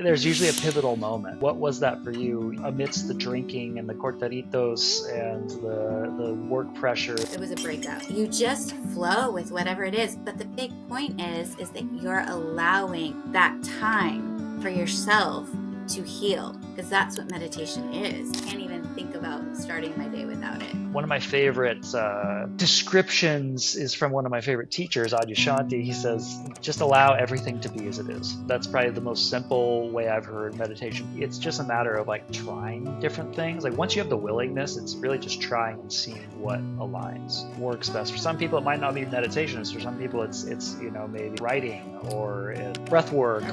There's usually a pivotal moment. What was that for you amidst the drinking and the cortaditos and the work pressure? It was a breakup. You just flow with whatever it is. But the big point is that you're allowing that time for yourself to heal, because that's what meditation is. I can't even think about starting my day without it. One of my favorite descriptions is from one of my favorite teachers, Adyashanti. He says, just allow everything to be as it is. That's probably the most simple way I've heard meditation. It's just a matter of like trying different things. Like once you have the willingness, it's really just trying and seeing what aligns, works best. For some people, it might not be meditation. For some people, it's maybe writing or breath work.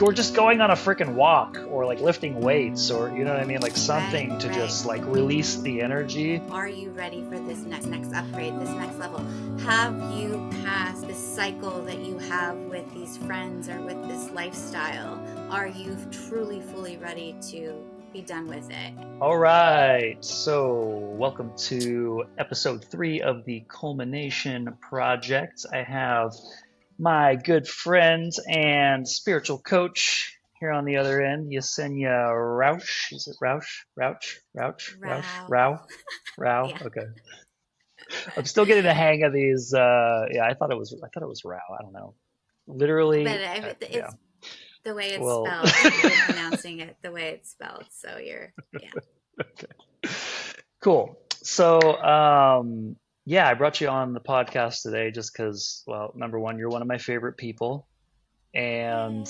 Or just going on a freaking walk or like lifting weights or, you know what I mean? Like something to just like release the energy. Are you ready for this next upgrade, this next level? Have you passed this cycle that you have with these friends or with this lifestyle? Are you truly, fully ready to be done with it? All right. So welcome to episode 3 of the Culmination Project. I have my good friend and spiritual coach here on the other end, Yesenia Rauch. Is it Rauch? Rau? Yeah. Okay. I'm still getting the hang of these. I thought it was Rau. I don't know. Literally. But it's the way it's Well, spelled. You're pronouncing it the way it's spelled. So yeah. Okay. Cool. So, I brought you on the podcast today just because, well, number one, you're one of my favorite people, and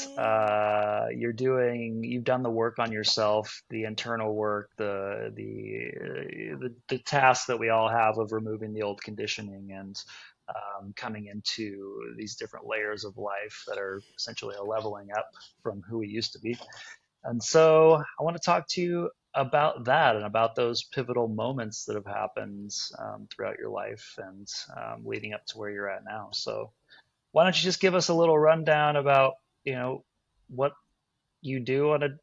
you've done the work on yourself, the internal work, the task that we all have of removing the old conditioning and coming into these different layers of life that are essentially a leveling up from who we used to be. And so I want to talk to you about that and about those pivotal moments that have happened throughout your life and leading up to where you're at now. So why don't you just give us a little rundown about, what you do on a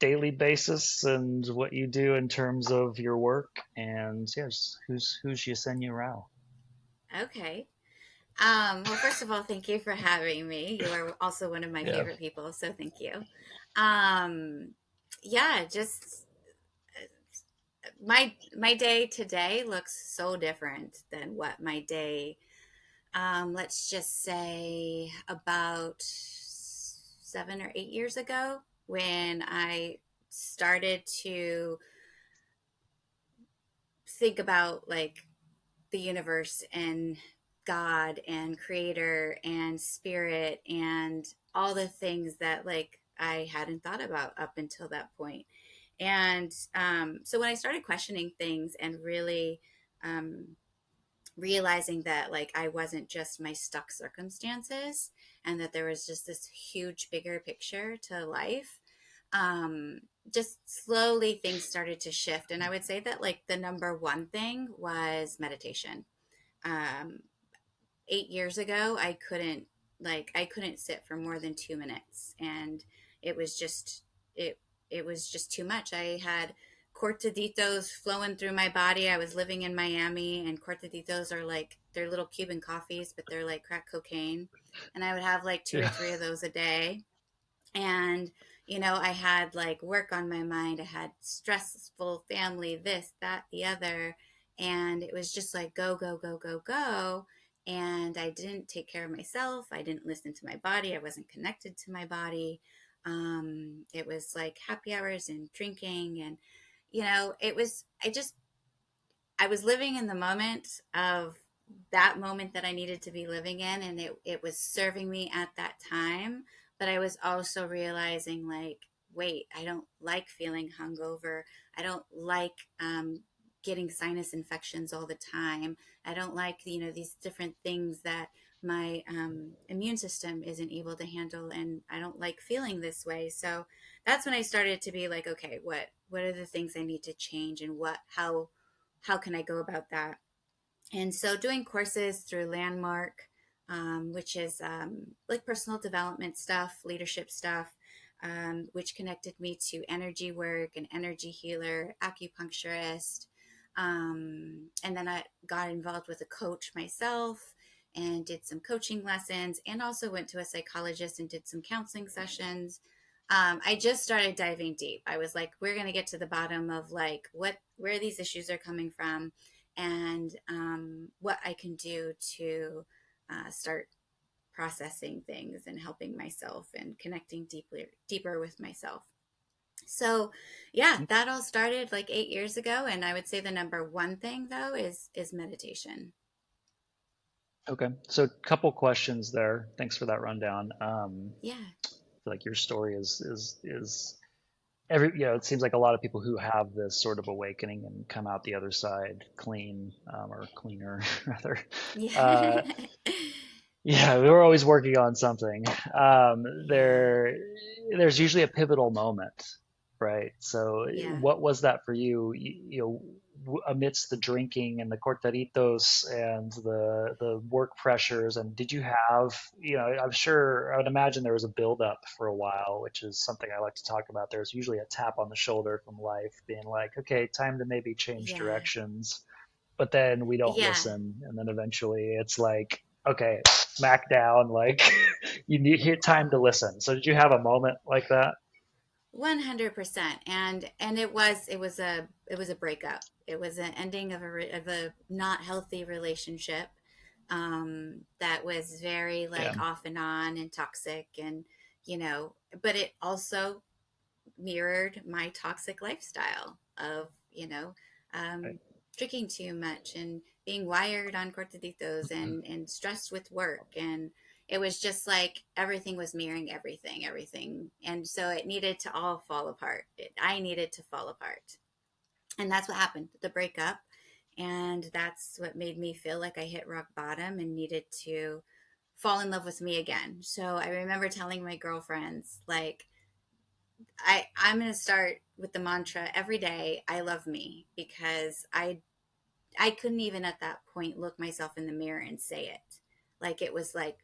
daily basis and what you do in terms of your work, and yes, who's Yesenia Rao? Okay. Well, first of all, thank you for having me. You are also one of my Yeah. favorite people, so thank you. Um, just my day today looks so different than what my day, let's just say about 7 or 8 years ago, when I started to think about like the universe and God and creator and spirit and all the things that like I hadn't thought about up until that point. And so when I started questioning things and really um, realizing that like I wasn't just my stuck circumstances and that there was just this huge bigger picture to life, um just slowly things started to shift. And I would say that like the number one thing was meditation. um 8 years ago I couldn't sit for more than 2 minutes, and it was just it it was just too much. I had cortaditos flowing through my body. I was living in Miami, and cortaditos are like, they're little Cuban coffees, but they're like crack cocaine, and I would have like two or Yeah. three of those a day. And I had like work on my mind. I had stressful family, this, that, the other, and it was just like go, go, go, go, go. And I didn't take care of myself. I didn't listen to my body. I wasn't connected to my body. It was like happy hours and drinking, and it was I was living in the moment of that moment that I needed to be living in, and it was serving me at that time. But I was also realizing, like, wait, I don't like feeling hungover. I don't like getting sinus infections all the time. I don't like, these different things that my immune system isn't able to handle, and I don't like feeling this way. So that's when I started to be like, okay, what are the things I need to change, and how can I go about that? And so doing courses through Landmark, which is like personal development stuff, leadership stuff, which connected me to energy work, an energy healer, acupuncturist. And then I got involved with a coach myself. and did some coaching lessons, and also went to a psychologist and did some counseling sessions. I just started diving deep. I was like, we're going to get to the bottom of like where these issues are coming from, and what I can do to start processing things and helping myself and connecting deeper with myself. So yeah, that all started like 8 years ago, and I would say the number one thing though is meditation. Okay. So a couple questions there. Thanks for that rundown. Yeah, I feel like your story is every, it seems like a lot of people who have this sort of awakening and come out the other side clean, or cleaner rather. Uh, yeah, yeah, we were always working on something. yeah, There's usually a pivotal moment, right? So, yeah, what was that for you? Amidst the drinking and the cortaditos and the work pressures, and did you have, I'm sure, I would imagine there was a buildup for a while, which is something I like to talk about. There's usually a tap on the shoulder from life, being like, okay, time to maybe change yeah, directions, but then we don't yeah. listen, and then eventually it's like, okay, smack down, like you need time to listen. So did you have a moment like that? 100%. And it was a breakup. It was an ending of a not healthy relationship, that was very Yeah, like off and on and toxic, and you know, but it also mirrored my toxic lifestyle of, right. um, drinking too much and being wired on cortaditos and stressed with work. And it was just like everything was mirroring everything. And so it needed to all fall apart. I needed to fall apart. And that's what happened, the breakup. And that's what made me feel like I hit rock bottom and needed to fall in love with me again. So I remember telling my girlfriends, like, I'm going to start with the mantra every day, I love me, because I couldn't even at that point look myself in the mirror and say it. Like it was like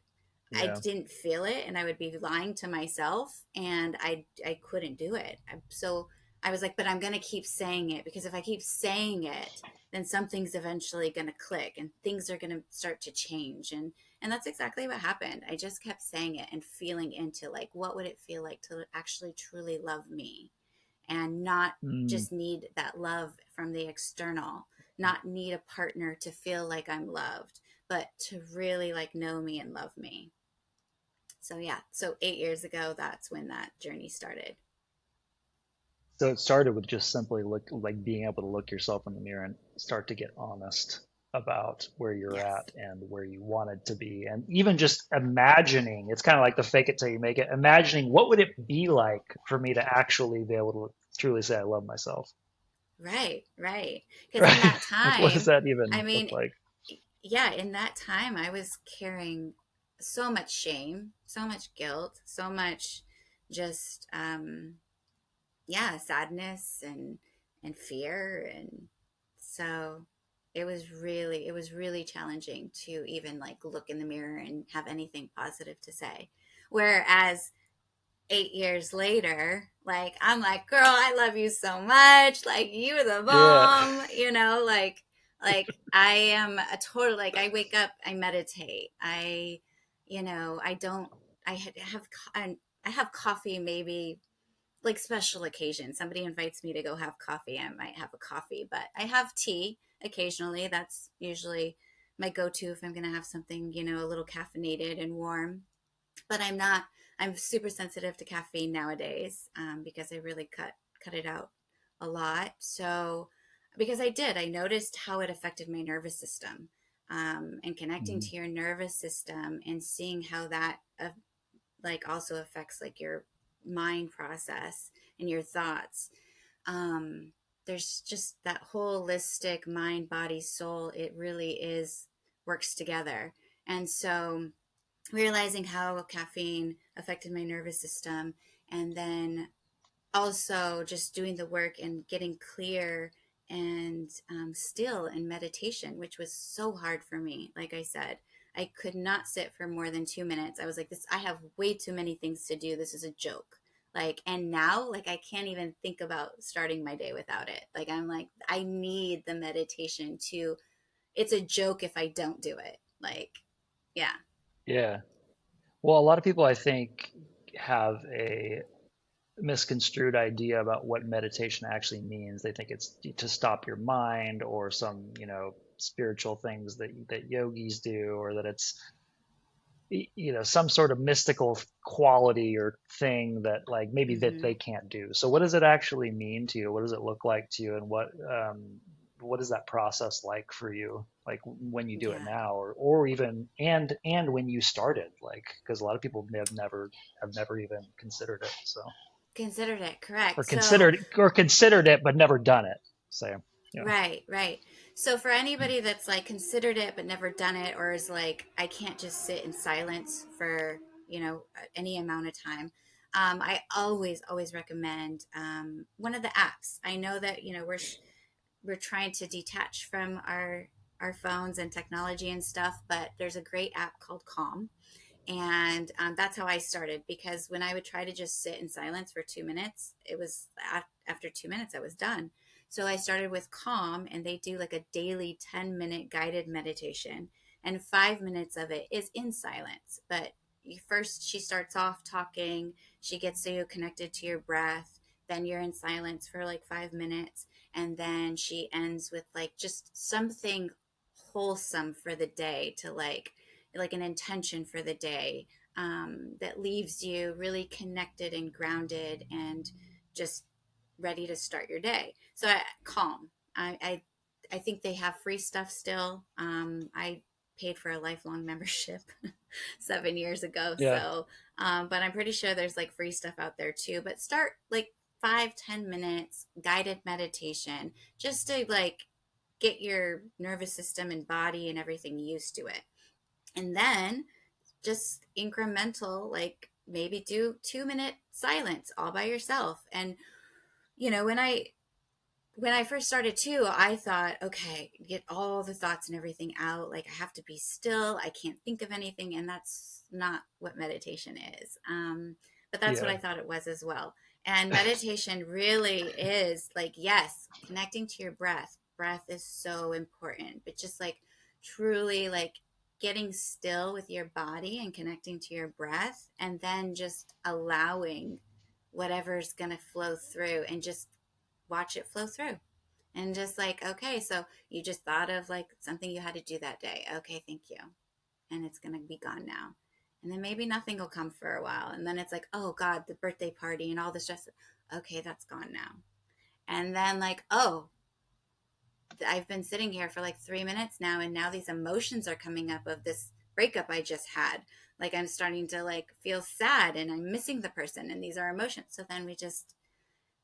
I Yeah. didn't feel it, and I would be lying to myself, and I couldn't do it. So I was like, but I'm going to keep saying it, because if I keep saying it, then something's eventually going to click and things are going to start to change. And that's exactly what happened. I just kept saying it and feeling into like what would it feel like to actually truly love me, and not Mm. just need that love from the external, not need a partner to feel like I'm loved, but to really like know me and love me. So yeah, so 8 years ago, that's when that journey started. So it started with just simply being able to look yourself in the mirror and start to get honest about where you're Yes. at and where you wanted to be. And even just imagining, it's kind of like the fake it till you make it, imagining what would it be like for me to actually be able to truly say I love myself. Right, right. Because in Right? that Like what does time, that I even look mean, like? yeah, in that time, I was carrying so much shame, so much guilt, so much just, yeah, sadness and fear. And so it was really challenging to even like look in the mirror and have anything positive to say. Whereas 8 years later, like I'm like, girl, I love you so much. Like you're the Yeah. bomb, like I am a total, like I wake up, I meditate. I don't, I have, I have coffee maybe like special occasions. Somebody invites me to go have coffee, I might have a coffee, but I have tea occasionally. That's usually my go-to if I'm going to have something, a little caffeinated and warm. But I'm super sensitive to caffeine nowadays, because I really cut it out a lot. So because I noticed how it affected my nervous system, and connecting Mhm. to your nervous system and seeing how that like also affects like your mind process and your thoughts. um there's just that holistic mind, body, soul, it really is works together. And so realizing how caffeine affected my nervous system, and then also just doing the work and getting clear and still in meditation, which was so hard for me. Like I said, I could not sit for more than 2 minutes. I was like, this, I have way too many things to do. This is a joke. Like, and now, like, I can't even think about starting my day without it. Like, I'm like, I need the meditation to, it's a joke if I don't do it. Like, Yeah. Yeah. Well, a lot of people, I think, have a misconstrued idea about what meditation actually means. They think it's to stop your mind or some, spiritual things that yogis do, or that it's, some sort of mystical quality or thing that like maybe that Mm-hmm. they can't do. So what does it actually mean to you? What does it look like to you? And what is that process like for you? Like when you do it Yeah. now, or even and when you started, like because a lot of people have never even considered it. So Considered it, correct. or So, considered it but never done it. So yeah, right, right. So for anybody that's like considered it but never done it, or is like, I can't just sit in silence for, any amount of time, I always recommend one of the apps. I know that, we're trying to detach from our phones and technology and stuff, but there's a great app called Calm. And that's how I started, because when I would try to just sit in silence for 2 minutes, it was after 2 minutes I was done. So I started with Calm, and they do like a daily 10-minute guided meditation, and 5 minutes of it is in silence. But first, she starts off talking, she gets you connected to your breath, then you're in silence for like 5 minutes, and then she ends with like just something wholesome for the day, to like an intention for the day, that leaves you really connected and grounded and just ready to start your day. So calm. I think they have free stuff still. I paid for a lifelong membership 7 years ago. yeah. So, but I'm pretty sure there's like free stuff out there too. But start like 5-10 minutes guided meditation, just to like get your nervous system and body and everything used to it. And then just incremental, like maybe do 2 minute silence all by yourself. And when I first started too, I thought, okay, get all the thoughts and everything out. Like I have to be still. I can't think of anything, and that's not what meditation is. But that's what Yeah. I thought it was as well. And meditation really is like, yes, connecting to your breath. Breath is so important, but just like truly like getting still with your body and connecting to your breath, and then just allowing whatever's going to flow through, and just watch it flow through. And just like, okay, so you just thought of like something you had to do that day. Okay, thank you. And it's going to be gone now. And then maybe nothing will come for a while. And then it's like, oh God, the birthday party and all the stress. Okay, that's gone now. And then like, oh, I've been sitting here for like 3 minutes now, and now these emotions are coming up of this breakup I just had. Like I'm starting to like feel sad, and I'm missing the person, and these are emotions. So then we just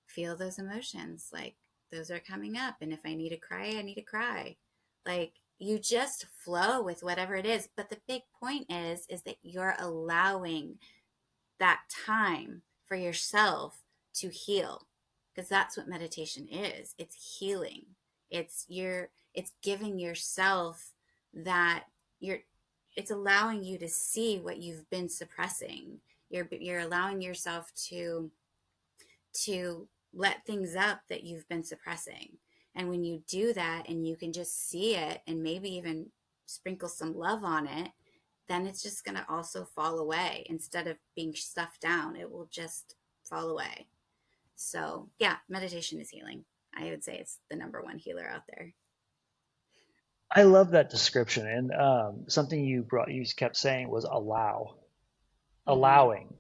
feel those emotions, like those are coming up, and if I need to cry, I need to cry. Like you just flow with whatever it is, but the big point is that you're allowing that time for yourself to heal, because that's what meditation is. It's healing. It's giving yourself that you're it's allowing you to see what you've been suppressing. You're allowing yourself to let things up that you've been suppressing. And when you do that and you can just see it and maybe even sprinkle some love on it, then it's just going to also fall away. Instead of being stuffed down, it will just fall away. So, yeah, meditation is healing. I would say it's the number one healer out there. I love that description. And something you kept saying was Mm-hmm. allowing,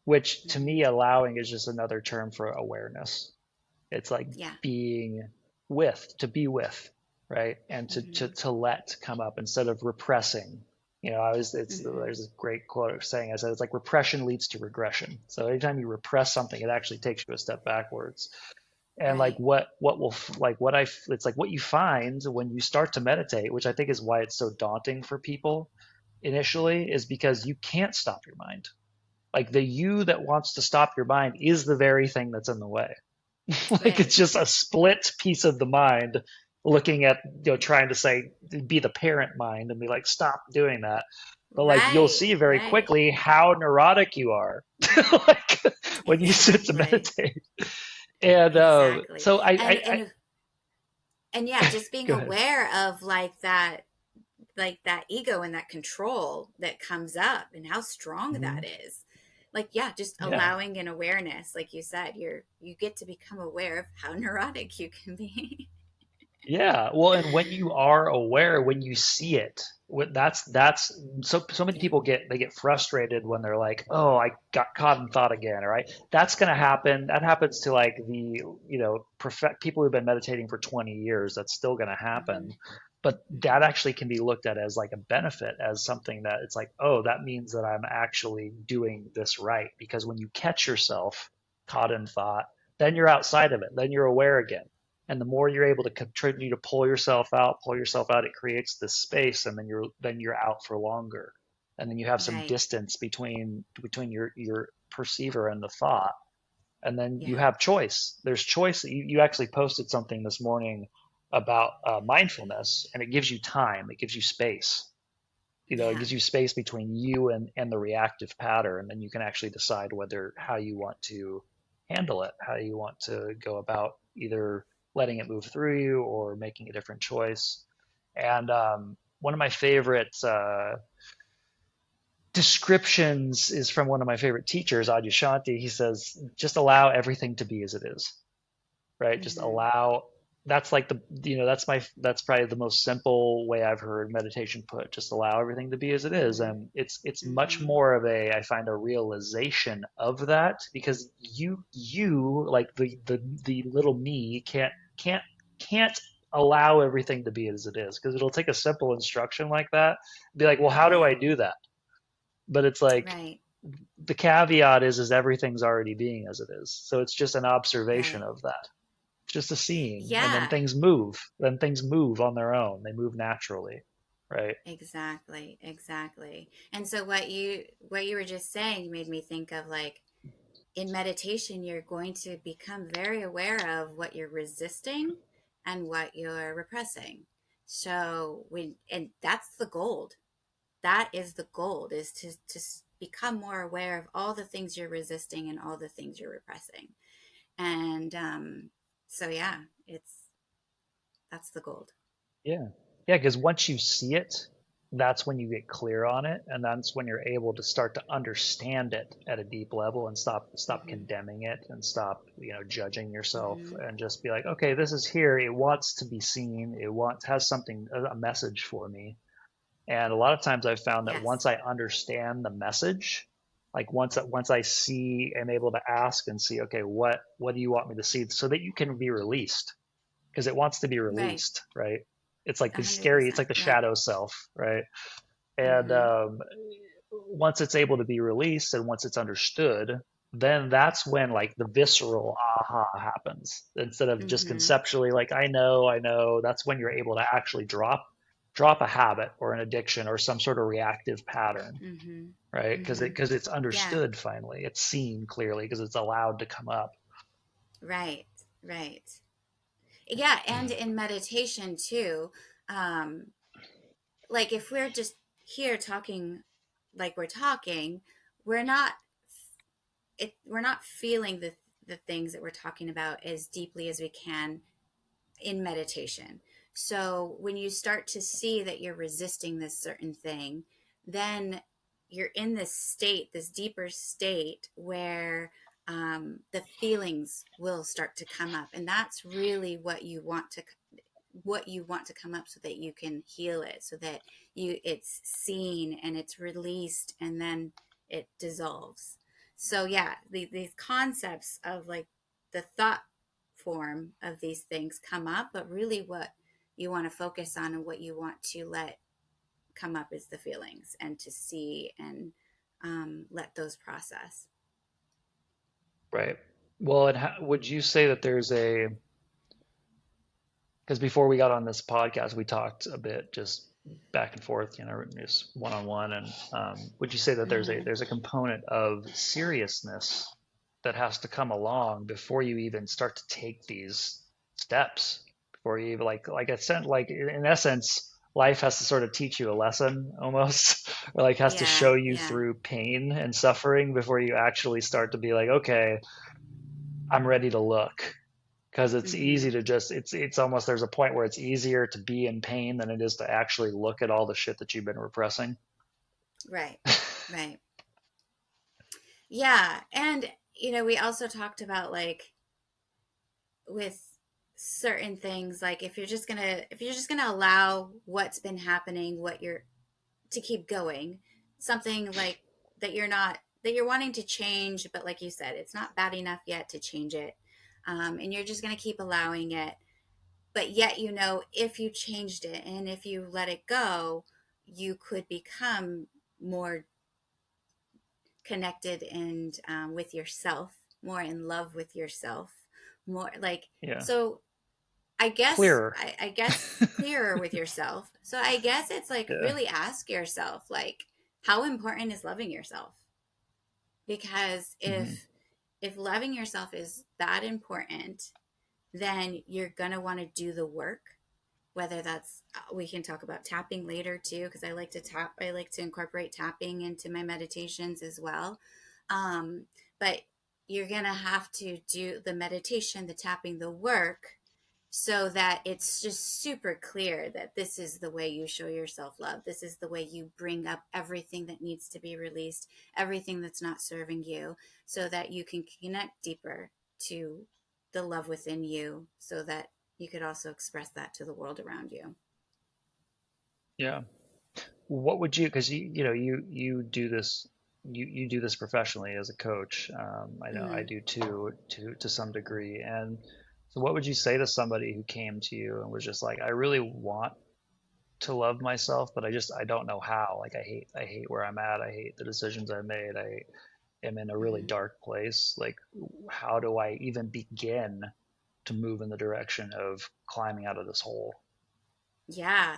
which to Mm-hmm. me, allowing is just another term for awareness. It's like Yeah. being to be with, right? And Mm-hmm. to let come up instead of repressing. Mm-hmm. There's a great quote saying, I said, it's like repression leads to regression. So anytime you repress something, it actually takes you a step backwards. And like Right. what will like what I it's like what you find when you start to meditate, which I think is why it's so daunting for people initially, is because you can't stop your mind. Like the you that wants to stop your mind is the very thing that's in the way. Like Right. it's just a split piece of the mind looking at, trying to say, be the parent mind and be like, stop doing that. But like you'll Right. see very Right. quickly how neurotic you are like when you sit to Exactly. meditate. And Exactly. so And I and and yeah, just being go ahead. aware of like that, like that ego and that control that comes up and how strong Hmm. that is. Like, yeah, just Yeah. allowing an awareness, like you said, you get to become aware of how neurotic you can be. Yeah, well, and when you are aware, when you see it, that's so many Yeah. people get frustrated when they're like, "Oh, I got caught in thought again," right? That's going to happen. That happens to like the, perfect people who've been meditating for 20 years. That's still going to Mm-hmm. happen. But that Mm-hmm. actually can be looked at as like a benefit, as something that it's like, "Oh, that means that I'm actually doing this right." Because when you catch yourself caught in thought, then you're outside of it. Then you're aware again, and the more you're able to continue to pull yourself out, it creates this space, and then you're out for longer, and then you have some Right. distance between your perceiver and the thought, and then you Yeah. have choice. There's choice. You actually posted something this morning about mindfulness, and it gives you time, it gives you space. It Yeah. gives you space between you and the reactive pattern, and then you can actually decide whether how you want to handle it, how you want to go about either letting it move through you or making a different choice. And one of my favorite descriptions is from one of my favorite teachers, Adyashanti. He says, just allow everything to be as it is, right? Just Mm-hmm. allow. That's like that's probably the most simple way I've heard meditation put. Just allow everything to be as it is, Mm-hmm. and it's much Mm-hmm. more of I find a realization of that, because you like the little me can't allow everything to be as it is, because it'll take a simple instruction like that, be like, well, how do I Yeah. do that? But it's like Right. the caveat is everything's already being as it is, so it's just an observation Right. of that, just a seeing, and then Yeah. things move. Then things move on their own. They move naturally, right? Exactly. Exactly. And so what you were just saying made me think of, like, in meditation, you're going to become very aware of what you're resisting and what you're repressing. So and that's the gold. That is the gold, is to become more aware of all the things you're resisting and all the things you're repressing. And so yeah, it's that's the gold. Yeah. Yeah, because once you see it, that's when you get clear on it, and that's when you're able to start to understand it at a deep level, and stop Mm-hmm. condemning it, and stop, judging yourself, Mm-hmm. and just be like, okay, this is here. It wants to be seen. It wants has something, a message for me. And a lot of times I've found that Yes. once I understand the message, like once I see and able to ask and see, okay, what do you want me to see, so that you can be released, because it wants to be Right. released, right? It's like A the hundred scary, it's percent. like the Yeah. shadow self, right? And Mm-hmm. once it's able to be released and once it's understood, then that's when like the visceral aha happens, instead of just Mm-hmm. conceptually like I know. That's when you're able to actually drop a habit or an addiction or some sort of reactive pattern, Mm-hmm. right? Because Mm-hmm. it's Yeah. understood finally, it's seen clearly, because it's allowed to come up. Right. Right. Yeah, and in meditation too, um, like if we're just here talking like we're talking, we're not we're not feeling the things that we're talking about as deeply as we can in meditation. So when you start to see that you're resisting this certain thing, then you're in this state, this deeper state where the feelings will start to come up, and that's really what you want to come up, so that you can heal it, so that it's seen and it's released, and then it dissolves. So yeah, these concepts of, like, the thought form of these things come up, but really what you want to focus on and what you want to let come up is the feelings, and to see and let those process. Right. Well, and would you say that there's a, because before we got on this podcast, we talked a bit just back and forth, just one on one. And would you say that Mm-hmm. there's a component of seriousness that has to come along before you even start to take these steps? Before you even like I said, like in essence, life has to sort of teach you a lesson almost, or like has to Yeah, show you yeah. through pain and suffering before you actually start to be like, okay, I'm ready to look. because it's easy Mm-hmm. to just it's almost there's a point where it's easier to be in pain than it is to actually look at all the shit that you've been repressing. Right. Right. Yeah. And, we also talked about like with certain things, like if you're just gonna allow what's been happening, what you're to keep going, something like that you're wanting to change, but like you said, it's not bad enough yet to change it. And you're just gonna keep allowing it. But yet, if you changed it and if you let it go, you could become more connected and with yourself, more in love with yourself, more like Yeah. so. I guess Clearer. I guess clearer with yourself. So I guess it's like Yeah. really ask yourself like how important is loving yourself? Because Hmm. if loving yourself is that important, then you're going to want to do the work, whether that's we can talk about tapping later too, because I like to tap. I like to incorporate tapping into my meditations as well. But you're gonna have to do the meditation, the tapping, the work, so that it's just super clear that this is the way you show yourself love. This is the way you bring up everything that needs to be released, everything that's not serving you, so that you can connect deeper to the love within you, so that you could also express that to the world around you. Yeah. What would you, because you do this, you do this professionally as a coach. I know I Mm-hmm. do too, to some degree. And so, what would you say to somebody who came to you and was just like, I really want to love myself, but I don't know how. Like, I hate where I'm at. I hate the decisions I made. I am in a really Mm-hmm. dark place. Like, how do I even begin to move in the direction of climbing out of this hole? Yeah,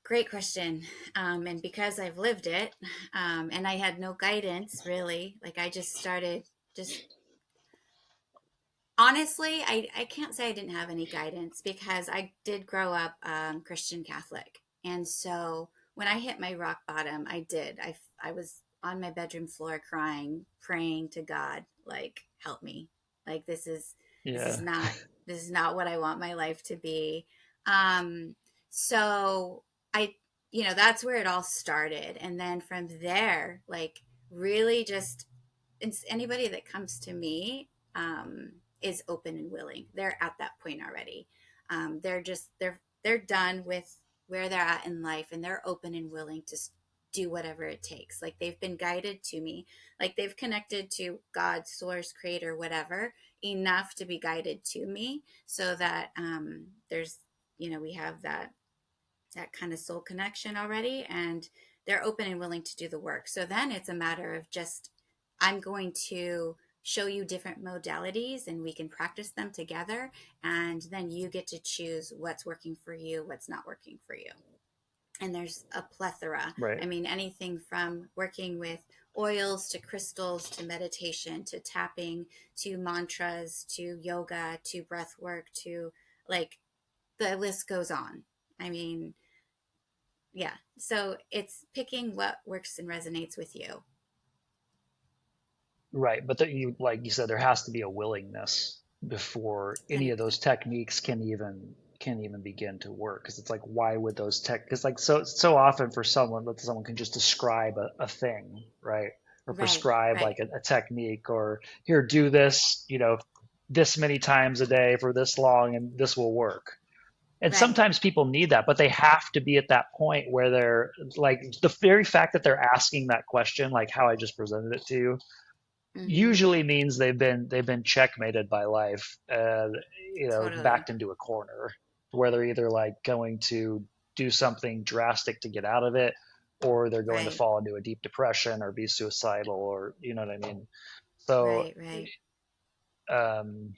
great question. And because I've lived it, and I had no guidance really, like I just started just honestly, I can't say I didn't have any guidance because I did grow up Christian Catholic. And so when I hit my rock bottom, I did. I was on my bedroom floor crying, praying to God, like, help me. Like this is Yeah. not this is not what I want my life to be. Um, so I, that's where it all started. And then from there, like really just it's anybody that comes to me is open and willing. They're at that point already. They're done with where they're at in life, and they're open and willing to do whatever it takes. Like they've been guided to me, like they've connected to God, source, creator, whatever, enough to be guided to me, so that there's we have that kind of soul connection already, and they're open and willing to do the work. So then it's a matter of just I'm going to show you different modalities and we can practice them together, and then you get to choose what's working for you, what's not working for you. And there's a plethora. I Right. mean, anything from working with oils to crystals to meditation to tapping to mantras to yoga to breath work to like the list goes on. I mean, yeah. So it's picking what works and resonates with you. Right, but you like you said, there has to be a willingness before any of 100%. those techniques can even begin to work. Because it's like, why would those tech? Because like so often for someone, that someone can just describe a thing, right, or Right, prescribe right, like a technique, or here, do this, this many times a day for this long, and this will work. And right. sometimes people need that, but they have to be at that point where they're like the very fact that they're asking that question, like how I just presented it to you, Mm-hmm. usually means they've been checkmated by life and Totally. backed into a corner where they're either like going to do something drastic to get out of it, or they're going to Right, fall into a deep depression or be suicidal, or you know what I mean. So right, right. um,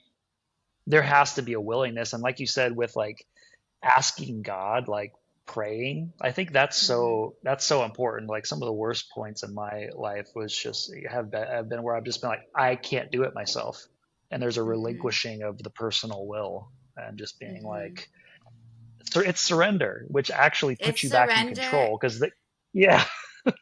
there has to be a willingness, and like you said, with like asking God, like praying. I think that's Mm-hmm. so important. Like some of the worst points in my life was just have been where I've just been like, I can't do it myself, and there's a Mm-hmm. relinquishing of the personal will and just being Mm-hmm. like, it's surrender, which actually It's puts you back in surrender. control. Because yeah,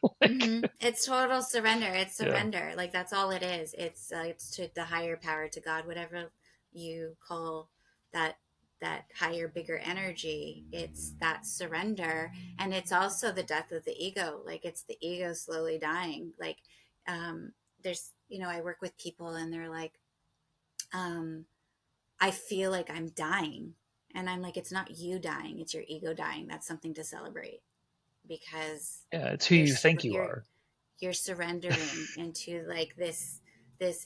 like Mm-hmm. It's total surrender. It's yeah, surrender. Like that's all it is. It's to the higher power, to God, whatever you call that that higher, bigger energy, it's that surrender. And it's also the death of the ego. Like, it's the ego slowly dying. Like, there's, I work with people and they're like, um, I feel like I'm dying. And I'm like, it's not you dying, it's your ego dying. That's something to celebrate, because Yeah, it's who you're you think you you're are. you're surrendering into like this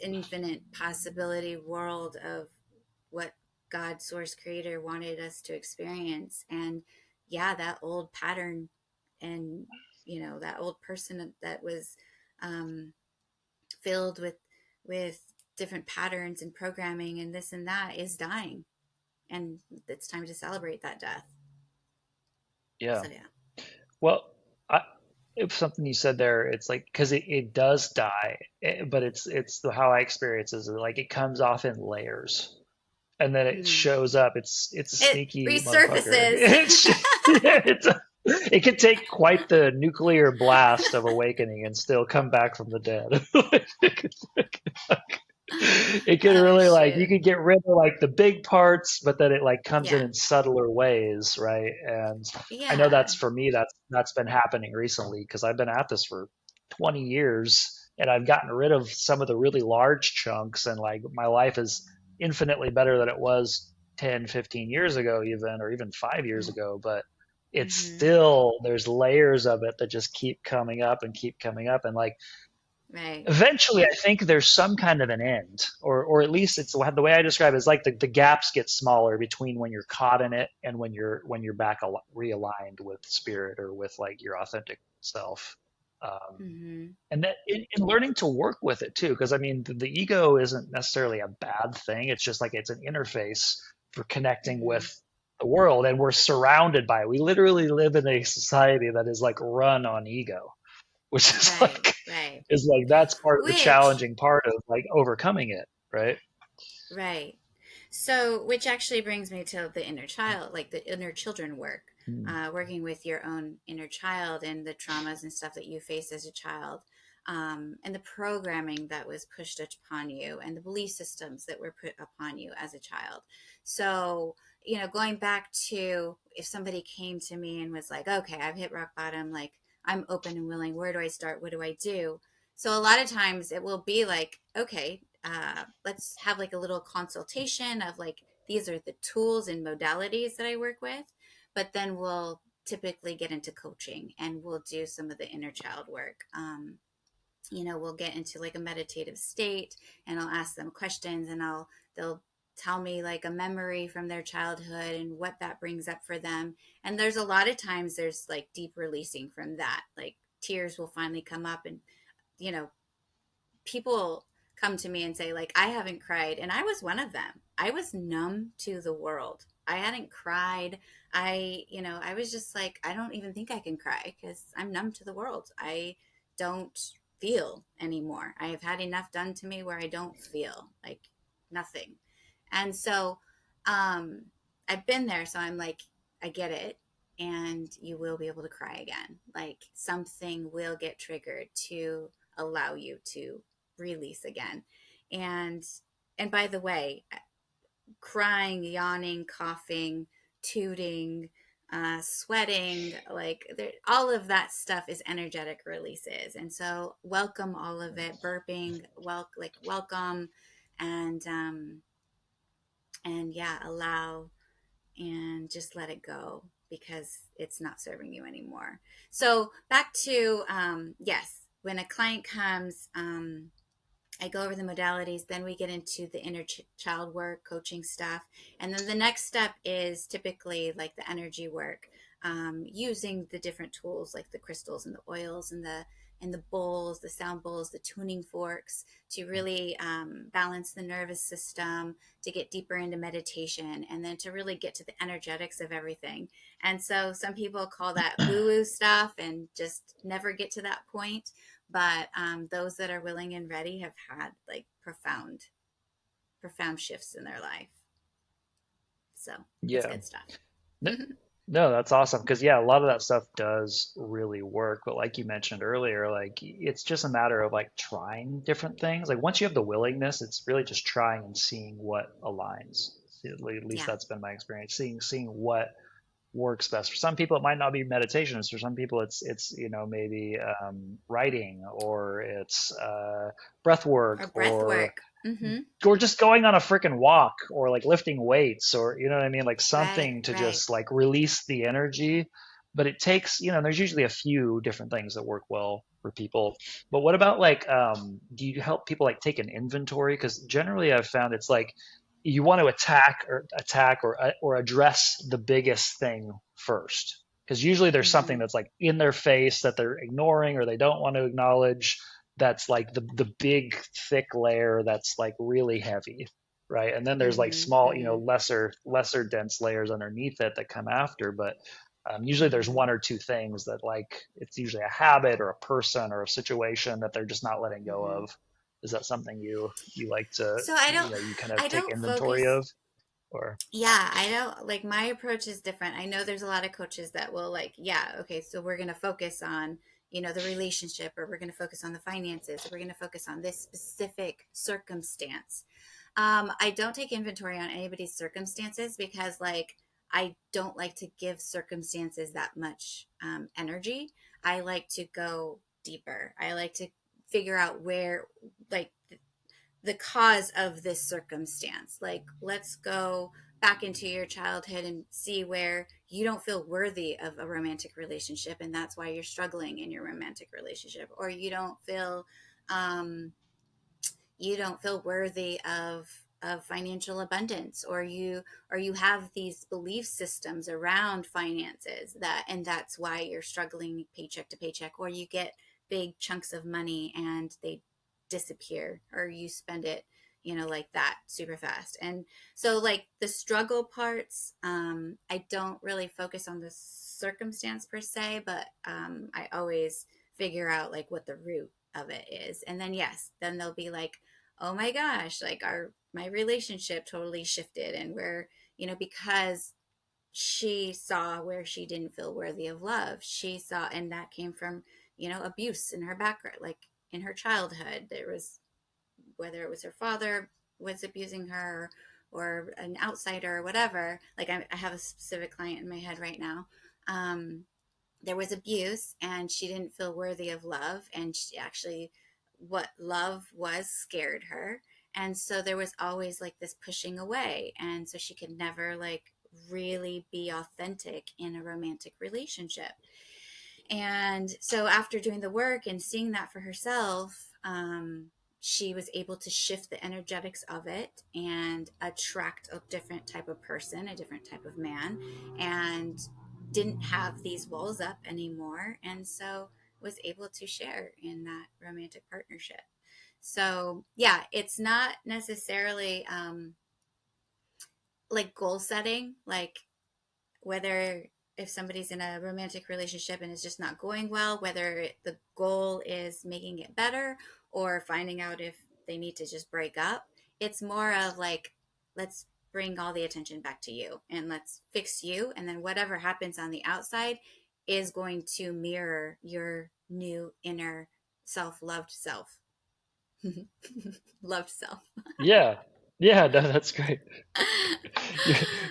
infinite possibility world of what God, source, creator wanted us to experience. And yeah, that old pattern, and that old person that was um, filled with different patterns and programming and this and that is dying, and it's time to celebrate that death. Yeah. So yeah. Well, I, if something you said there, it's like because it does die, but how I experience is like it comes off in layers, and then it Mm. shows up. It's a It sneaky motherfucker. resurfaces. Yeah, it can take quite the nuclear blast of awakening and still come back from the dead. It could Oh really like you shoot. could get rid of like the big parts, but then it like comes Yeah. in subtler ways, right? And I know Yeah. that's for me that's been happening recently because I've been at this for 20 years and I've gotten rid of some of the really large chunks, and like my life is infinitely better than it was 10, 15 years ago even, or even 5 years ago, but it's Mm-hmm. still there's layers of it that just keep coming up and keep coming up, and like Right. eventually I think there's some kind of an end, or at least it's the way I describe it is like the gaps get smaller between when you're caught in it and when you're back realigned with spirit or with like your authentic self. Mm-hmm. And that in learning to work with it too, because I mean the ego isn't necessarily a bad thing, it's just like it's an interface for connecting Mm-hmm. with the world, and we're surrounded by it. We literally live in a society that is like run on ego, which is Right. like Right. that's part of the Which, challenging part of like overcoming it, right? right. So, which actually brings me to the inner child, like the inner children work, Mm. working with your own inner child and the traumas and stuff that you faced as a child, and the programming that was pushed upon you, and the belief systems that were put upon you as a child. So, going back to, if somebody came to me and was like, okay, I've hit rock bottom, like, I'm open and willing, where do I start? What do I do? So, a lot of times it will be like, okay, let's have like a little consultation of like, these are the tools and modalities that I work with. But then we'll typically get into coaching and we'll do some of the inner child work. We'll get into like a meditative state, and I'll ask them questions, and they'll tell me like a memory from their childhood and what that brings up for them. And there's a lot of times there's like deep releasing from that. Like, tears will finally come up, and you know people come to me and say like, I haven't cried, and I was one of them. I was numb to the world. I hadn't cried. I was just like, I don't even think I can cry because I'm numb to the world. I don't feel anymore. I have had enough done to me where I don't feel like nothing. And so um I've been there, so I'm like, I get it. And you will be able to cry again. Like, something will get triggered to allow you to release again. And by the way, crying, yawning, coughing, tooting, sweating, like, all of that stuff is energetic releases. And so welcome all of it. Burping, welcome, and yeah, allow, and just let it go, because it's not serving you anymore. So back to, yes, when a client comes, I go over the modalities, then we get into the inner child work, coaching stuff. And then the next step is typically like the energy work, using the different tools like the crystals and the oils and the bowls, the sound bowls, the tuning forks, to really balance the nervous system, to get deeper into meditation, and then to really get to the energetics of everything. And so some people call that woo woo stuff and just never get to that point. But those that are willing and ready have had like profound shifts in their life. So it's Yeah. good stuff. No, that's awesome because yeah, a lot of that stuff does really work. But like you mentioned earlier, like it's just a matter of like trying different things. Like once you have the willingness, it's really just trying and seeing what aligns. At least Yeah. that's been my experience. Seeing what works best. For some people, it might not be meditation. For some people, it's maybe writing or it's breath Or work breath work. Mm-hmm. or just going on a freaking walk or like lifting weights or you know what I mean, like Right, something to right. just like release the energy. But it takes, there's usually a few different things that work well for people. But what about like, do you help people like take an inventory? Because generally I've found it's like you want to attack or address the biggest thing first. Because usually there's something Mm-hmm. that's like in their face that they're ignoring or they don't want to acknowledge, that's like the big thick layer that's like really heavy, right? And then there's like Mm-hmm. small, Mm-hmm. lesser dense layers underneath it that come after. But usually there's Mm-hmm. one or two things that like it's usually a habit or a person or a situation that they're just not letting go Mm-hmm. of. Is that something you like to, So I don't you kind of I take don't inventory focus. of, or? Yeah, I don't like my approach is different. I know there's a lot of coaches that will like, yeah, okay, so we're going to focus on, the relationship, or we're going to focus on the finances, or we're going to focus on this specific circumstance. I don't take inventory on anybody's circumstances because, like, I don't like to give circumstances that much energy. I like to go deeper. I like to figure out where, like, the cause of this circumstance. Like, let's go back into your childhood and see where you don't feel worthy of a romantic relationship, and that's why you're struggling in your romantic relationship, or um, you don't feel worthy of financial abundance, or you have these belief systems around finances, and that's why you're struggling paycheck to paycheck, or you get big chunks of money and they disappear, or you spend it, like that super fast. And so, like, the struggle parts, I don't really focus on the circumstance per se, but I always figure out like what the root of it is. And then, yes, then they'll be like, oh my gosh, like our my relationship totally shifted, and we're, because she saw where she didn't feel worthy of love. She saw, and that came from, abuse in her background, like in her childhood. There was, whether it was her father was abusing her, or an outsider or whatever. Like, I have a specific client in my head right now. There was abuse, and she didn't feel worthy of love, and she actually, what love was scared her. And so there was always like this pushing away, and so she could never like really be authentic in a romantic relationship. And so after doing the work and seeing that for herself, she was able to shift the energetics of it and attract a different type of person, a different type of man, and didn't have these walls up anymore. And so was able to share in that romantic partnership. So yeah, it's not necessarily like goal setting, like whether, if somebody's in a romantic relationship and it's just not going well, whether the goal is making it better or finding out if they need to just break up. It's more of like, let's bring all the attention back to you and let's fix you. And then whatever happens on the outside is going to mirror your new inner loved self. Loved self. Yeah, yeah, no, that's great.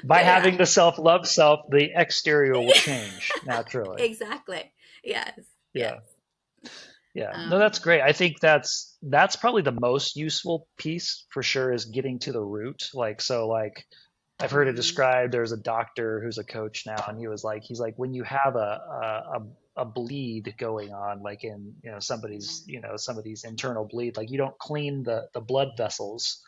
By Yeah. having the self-love self, the exterior will change naturally. Exactly. Yes. Yes. Yeah. Yeah, no, that's Um, great. I think that's probably the most useful piece for sure, is getting to the root. Like, so like I've heard it mhm. described. There's a doctor who's a coach now, and he's like, when you have a bleed going on, like in, somebody's, Mhm. some of these internal bleed, like you don't clean the blood vessels.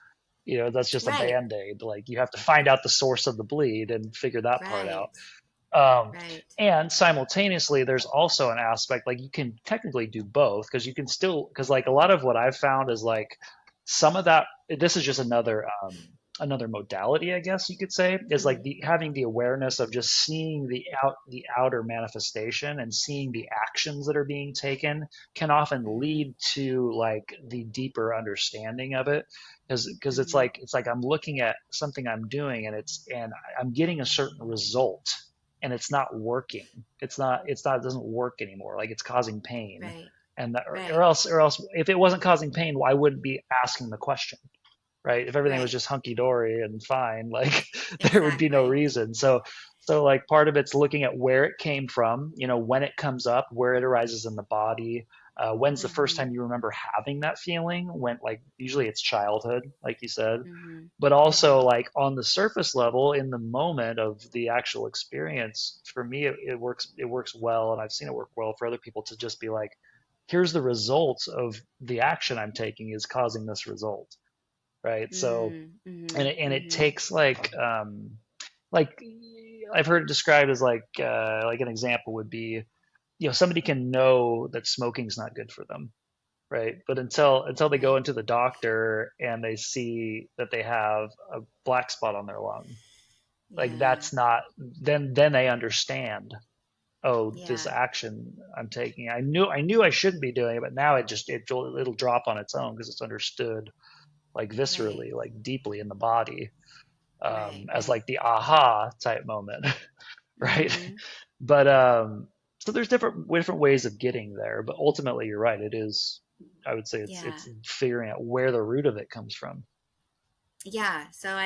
That's just a Right, band-aid. Like you have to find out the source of the bleed and figure that part out. right, Um, right. and simultaneously, there's also an aspect like you can technically do both, because you can still, because like a lot of what I've found is like some of that. This is just another modality, I guess you could say, is like Mhm, the having the awareness of just seeing the outer manifestation and seeing the actions that are being taken can often mhm, lead to like the deeper understanding of it, because it's mhm, like I'm looking at something I'm doing, and I'm getting a certain result, and it's not working. It doesn't work anymore. Like it's causing pain. Right. And that, Right. or else, if it wasn't causing pain, why wouldn't be asking the question? Right? If everything was Right. just hunky dory and fine, like there would be no Exactly. reason. So like part of it's looking at where it came from, when it comes up, where it arises in the body. When's the first Mm-hmm. time you remember having that feeling? When, like, usually it's childhood, like you said, Mm-hmm. but Mm-hmm. also like on the surface level, in the moment of the actual experience. For me, it works well, and I've seen it work well for other people to just be like, here's the results of the action I'm taking is causing this result, right? So, Mm-hmm. and it Mm-hmm. takes like I've heard it described as like an example would be, somebody can know that smoking's not good for them, right? But until they go Right. into the doctor and they see that they have a black spot on their lung, like Yeah. that's not, then they understand, oh, this Yeah. action I'm taking, I knew I shouldn't be doing it, but now it'll drop on its own because it's understood, like Right. viscerally, like deeply in the body, Right. as Right. like the aha type moment, right? Mm-hmm. But so there's different ways of getting there, but ultimately you're right. It is, I would say, Yeah. it's figuring out where the root of it comes from. Yeah. So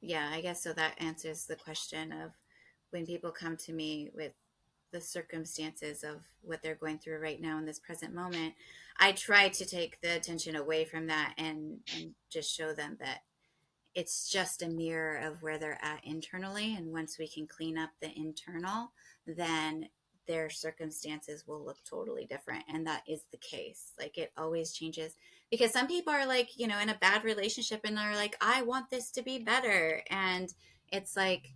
yeah, I guess so that answers the question of when people come to me with the circumstances of what they're going through right now in this present moment, I try to take the attention away from that and just show them that it's just a mirror of where they're at internally. And once we can clean up the internal, then their circumstances will look totally different. And that is the case. Like it always changes because some people are like, in a bad relationship and they're like, I want this to be better. And it's like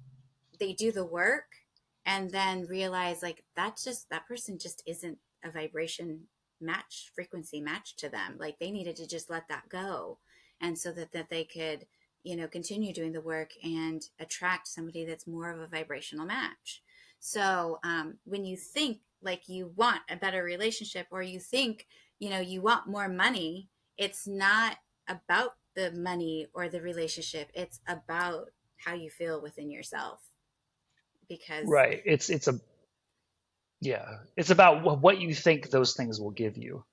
they do the work and then realize like that person just isn't a vibration match frequency match to them, like they needed to just let that go, and so that they could continue doing the work and attract somebody that's more of a vibrational match. So when you think like you want a better relationship or you think you want more money, it's not about the money or the relationship, it's about how you feel within yourself because Right. It's a Yeah. It's about what you think those things will give you,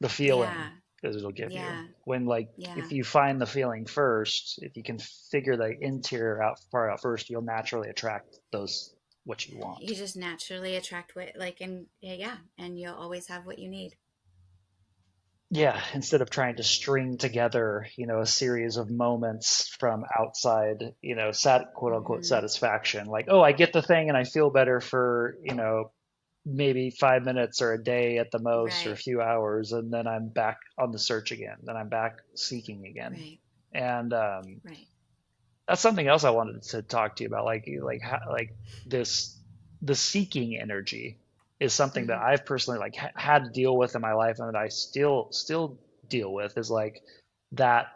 the feeling yeah, that it'll give you. yeah, When, like, yeah, if you find the feeling first, if you can figure the interior out part out first, you'll naturally attract those what you want. you just naturally attract what like, and yeah, yeah, and you'll always have what you need. Yeah, instead of trying to string together, a series of moments from outside, quote unquote Mm-hmm. satisfaction. Like, oh, I get the thing and I feel better for, maybe 5 minutes or a day at the most, or a Right. few hours, and then I'm back on the search again. Then I'm back seeking again. Right. And Right. that's something else I wanted to talk to you about. Like this, the seeking energy is something that Mm-hmm. I've personally like had to deal with in my life, and that I still deal with, is like that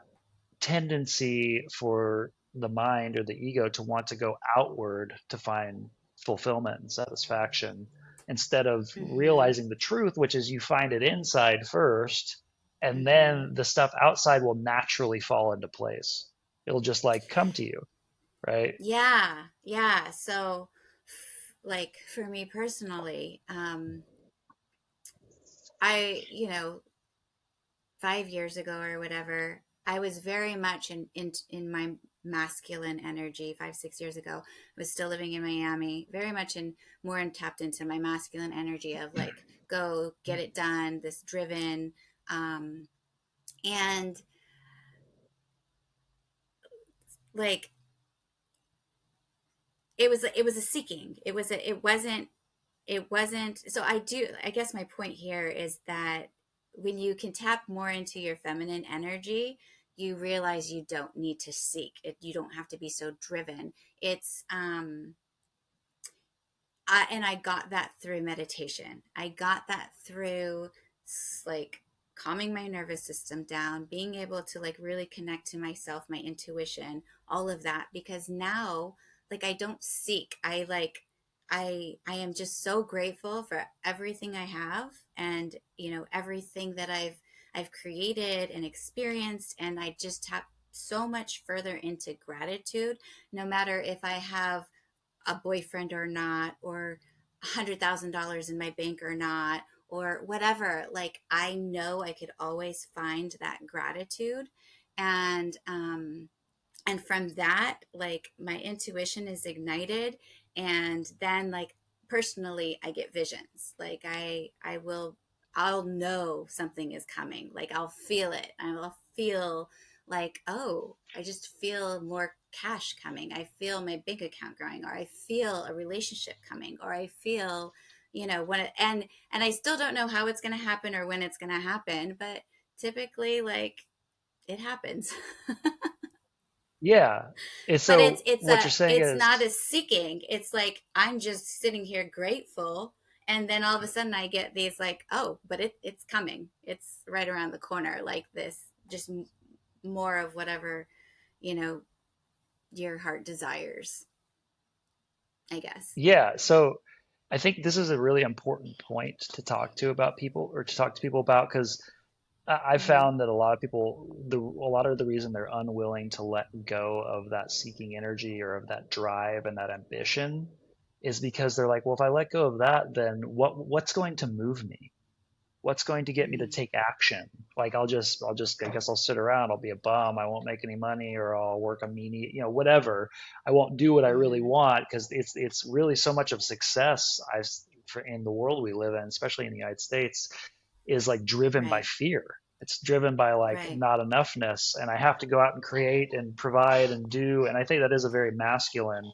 tendency for the mind or the ego to want to go outward to find fulfillment and satisfaction, instead of Mm-hmm. realizing the truth, which is you find it inside first, and Mm-hmm. then the stuff outside will naturally fall into place. It'll just like come to you, right? Yeah, yeah. So like for me personally, I 5 years ago or whatever, I was very much in my masculine energy. 5 6 years ago, I was still living in Miami, very much in more and tapped into my masculine energy of like go get it done, this driven, um, and like it was a seeking. It wasn't so I guess my point here is that when you can tap more into your feminine energy, you realize you don't need to seek it, you don't have to be so driven. It's and I got that through meditation. I got that through like calming my nervous system down, being able to like really connect to myself, my intuition, all of that. Because now, like, I don't seek. I am just so grateful for everything I have, and everything that I've created and experienced, and I just tap so much further into gratitude. No matter if I have a boyfriend or not, or $100,000 in my bank or not, or whatever. Like, I know I could always find that gratitude. And, and from that, like, my intuition is ignited. And then, like, personally, I get visions. Like, I'll know something is coming. Like, I'll feel it. I'll feel like, oh, I just feel more cash coming. I feel my bank account growing, or I feel a relationship coming, or I feel, when it, and I still don't know how it's going to happen or when it's going to happen, but typically, like, it happens. Yeah. And But it's so it's what a you're saying it's is, not a seeking. It's like I'm just sitting here grateful, and then all of a sudden I get these, like, oh, but it's coming. It's right around the corner, like this, just more of whatever, you know your heart desires, I guess. yeah. So I think this is a really important point to talk to about people, or to talk to people about, because I Mhm. found that a lot of people, a lot of the reason they're unwilling to let go of that seeking energy or of that drive and that ambition is because they're like, well, if I let go of that, then what's going to move me? What's going to get me to Mhm. take action? Like I guess I'll sit around, I'll be a bum, I won't make any money, or I'll work a meanie, whatever. I won't do what I really Mhm. want, because it's really so much of success in the world we live in, especially in the United States, is like driven by Right. fear. It's driven by like Right. not enoughness, and I have to go out and create and provide and do. And I think that is a very masculine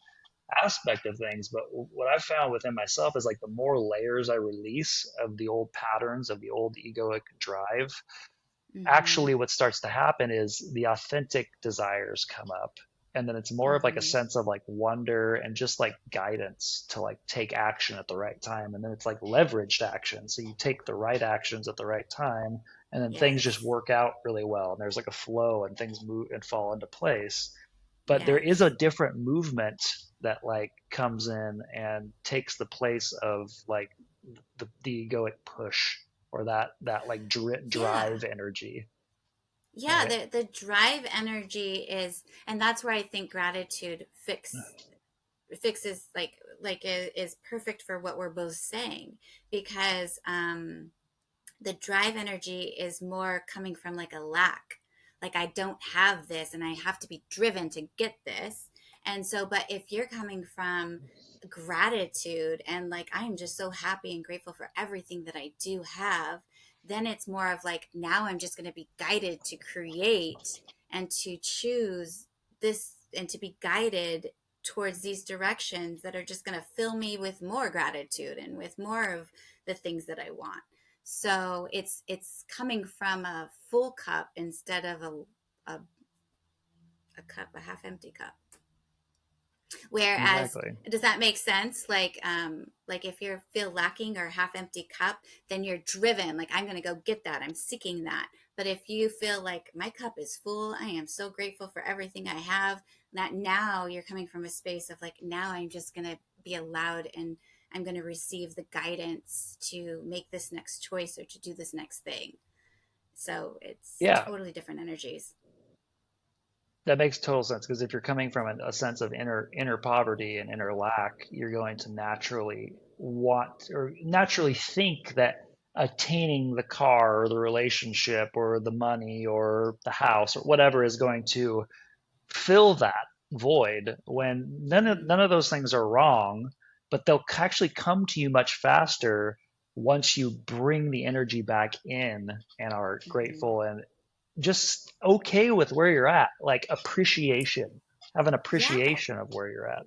aspect of things. But what I've found within myself is like the more layers I release of the old patterns of the old egoic drive, Mhm. actually what starts to happen is the authentic desires come up. And then it's more of like a Mhm. sense of like wonder and just like guidance to like take action at the right time. And then it's like leveraged action. So you take the right actions at the right time, and then things just Yes. work out really well. And there's like a flow, and things move and fall into place. But there is a Yes. different movement that like comes in and takes the place of like the egoic push, or that like Yeah. drive energy, Yeah, right? the drive energy is, and that's where I think gratitude fixes, like is perfect for what we're both saying, because the drive energy is more coming from like a lack, like I don't have this and I have to be driven to get this. And so, but if you're coming from gratitude and like I'm just so happy and grateful for everything that I do have, then it's more of like, now I'm just going to be guided to create and to choose this, and to be guided towards these directions that are just going to fill me with more gratitude and with more of the things that I want. So it's coming from a full cup instead of a, a cup, a half empty cup. Whereas, Exactly. does that make sense? Like if you feel lacking or half empty cup, then you're driven. Like, I'm going to go get that. I'm seeking that. But if you feel like my cup is full, I am so grateful for everything I have. That now you're coming from a space of like, now I'm just going to be allowed, and I'm going to receive the guidance to make this next choice or to do this next thing. So it's Yeah, totally different energies. that makes total sense, because if you're coming from a sense of inner poverty and inner lack, you're going to naturally want, or naturally think, that attaining the car or the relationship or the money or the house or whatever is going to fill that void, when none of Mm-hmm. those things are wrong, but they'll actually come to you much faster once you bring the energy back in and are Mm-hmm. grateful and just okay with where you're at, like appreciation, have an Yeah. appreciation of where you're at.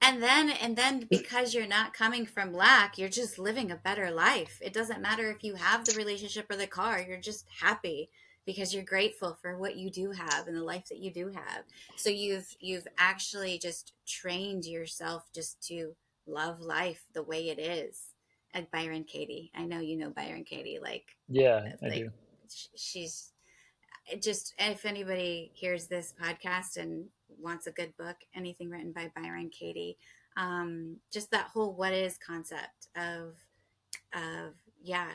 And then because you're not coming from lack, you're just living a better life. It doesn't matter if you have the relationship or the car, you're just happy because you're grateful for what you do have and the life that you do have. So you've actually just trained yourself just to love life the way it is. Like Byron Katie. I know you know Byron Katie, Yeah, I like do. she's just, if anybody hears this podcast and wants a good book, anything written by Byron Katie, just that whole what is concept of yeah,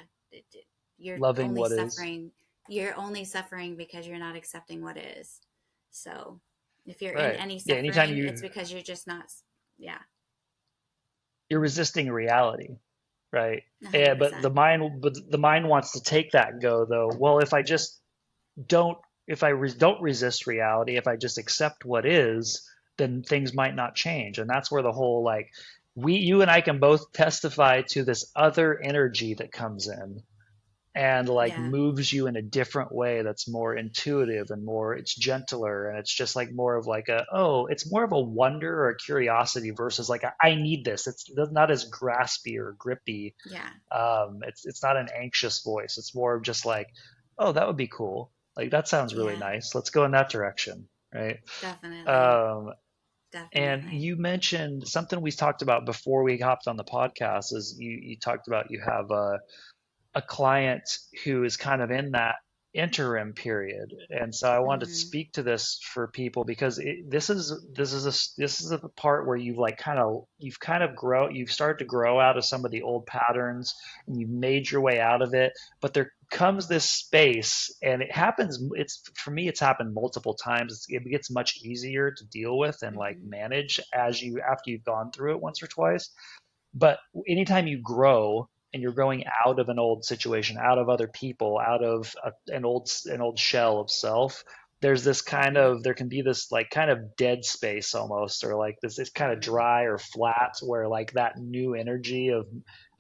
you're Loving only what is. suffering, you're only suffering because you're not accepting what is. So if you're in Right. any Yeah, anytime suffering, it's you because you're just not Yeah. you're resisting reality, right? And, but 100%. the mind wants to take that and go though. Well, if I just don't, if I don't resist reality, if I just accept what is, then things might not change. And that's where the whole like you and I can both testify to this other energy that comes in and like Yeah. moves you in a different way that's more intuitive and more, it's gentler, and it's just like more of like a, oh, it's more of a wonder or a curiosity versus like a, I need this. It's not as graspy or grippy. Yeah. It's not an anxious voice. It's more of just like, oh, that would be cool. Like that sounds really Yeah. nice. Let's go in that direction, right? Definitely. Um, and Definitely. you mentioned something we talked about before we hopped on the podcast. Is you talked about you have a client who is kind of in that interim period, and so I wanted to Mm-hmm. speak to this for people because this is a part where you've kind of you've started to grow out of some of the old patterns and you've made your way out of it, but there comes this space and it happens. It's for me, it's happened multiple times. It gets much easier to deal with and like Mm-hmm. manage as you after you've gone through it once or twice. But anytime you grow and you're growing out of an old situation, out of other people, out of an old shell of self, there's this kind Mm-hmm. of there can be this like kind of dead space almost, or like this kind of Mm-hmm. dry or flat, where like that new energy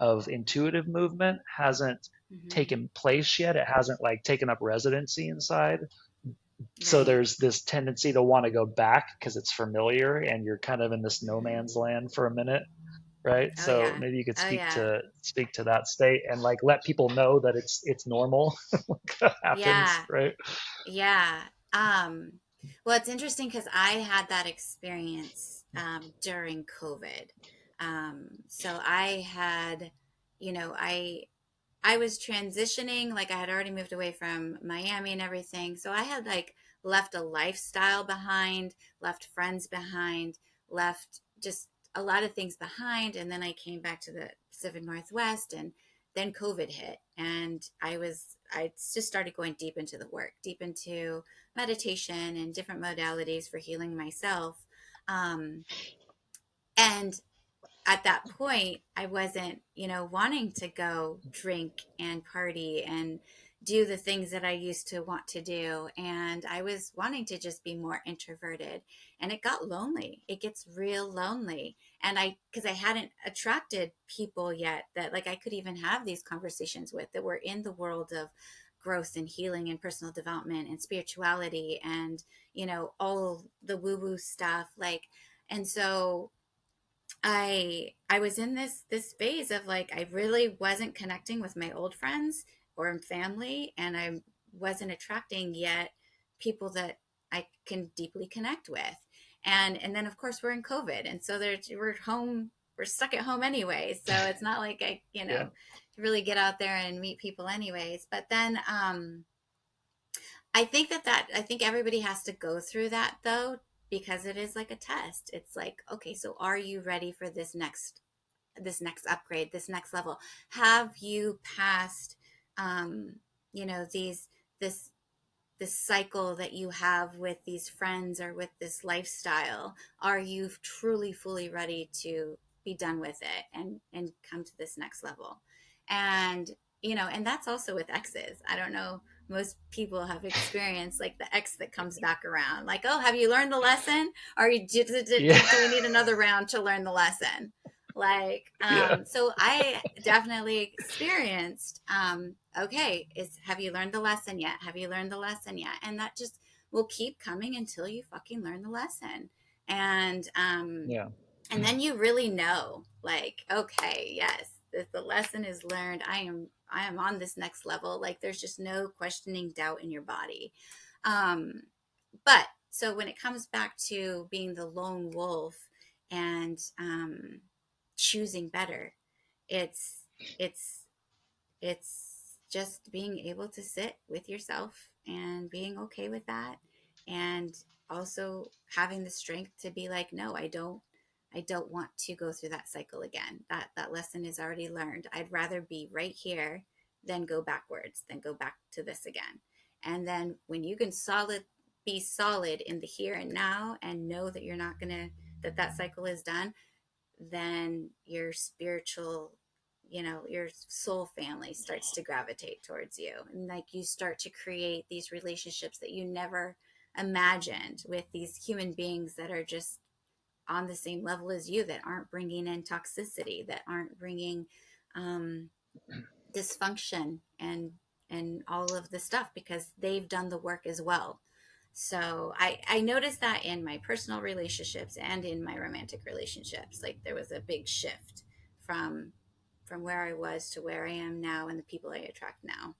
of intuitive movement hasn't Mm-hmm. taken place yet. It hasn't like taken up residency inside. So Right. there's this tendency to want to go back because it's familiar and you're kind of in this no Mm-hmm. man's land for a minute, right? Oh So yeah. maybe you could Oh yeah. speak to that state and like let people know that it's normal. That happens, Yeah. right? Yeah. Um, well, it's interesting because I had that experience during COVID. So I had, I was transitioning, like I had already moved away from Miami and everything. So I had like left a lifestyle behind, left friends behind, left just a lot of things behind. And then I came back to the Pacific Northwest and then COVID hit. And I just started going deep into the work, deep into meditation and different modalities for healing myself. Um, and at that point, I wasn't, wanting to go drink and party and do the things that I used to want to do. And I was wanting to just be more introverted. And it got lonely. It gets real lonely. And because I hadn't attracted people yet that like I could even have these conversations with that were in the world of growth and healing and personal development and spirituality and, all the woo woo stuff. And so I was in this phase of like I really wasn't connecting with my old friends or family, and I wasn't attracting yet people that I can deeply connect with. And then of course we're in COVID, and so we're home, we're stuck at home anyway. So it's not like I Yeah, really get out there and meet people anyways. But then I think everybody has to go through that though, because it is like a test. It's like, okay, so are you ready for this next upgrade, this next level? Have you passed um, these this this cycle that you have with these friends or with this lifestyle? Are you truly fully ready to be done with it and come to this next level? And and that's also with exes. I don't know, most people have experienced like the ex that comes back around like, oh, have you learned the lesson, or yeah, do we need another round to learn the lesson? yeah, So I definitely experienced, okay, have you learned the lesson yet? Have you learned the lesson yet? And that just will keep coming until you fucking learn the lesson. And yeah, and then you really know, like, okay, yes, the lesson is learned. I am on this next level. Like there's just no questioning doubt in your body. Um, but so when it comes back to being the lone wolf and choosing better, it's it's it's just being able to sit with yourself and being okay with that, and also having the strength to be like, no, I don't want to go through that cycle again. That lesson is already learned. I'd rather be right here than go backwards, than go back to this again. And then when you can be solid in the here and now and know that you're not going to that cycle is done, then your spiritual, your soul family starts to gravitate towards you. And like you start to create these relationships that you never imagined with these human beings that are just on the same level as you, that aren't bringing in toxicity, that aren't bringing um, dysfunction and all of the stuff, because they've done the work as well. So I noticed that in my personal relationships and in my romantic relationships, like there was a big shift from from where I was to where I am now and the people I attract now.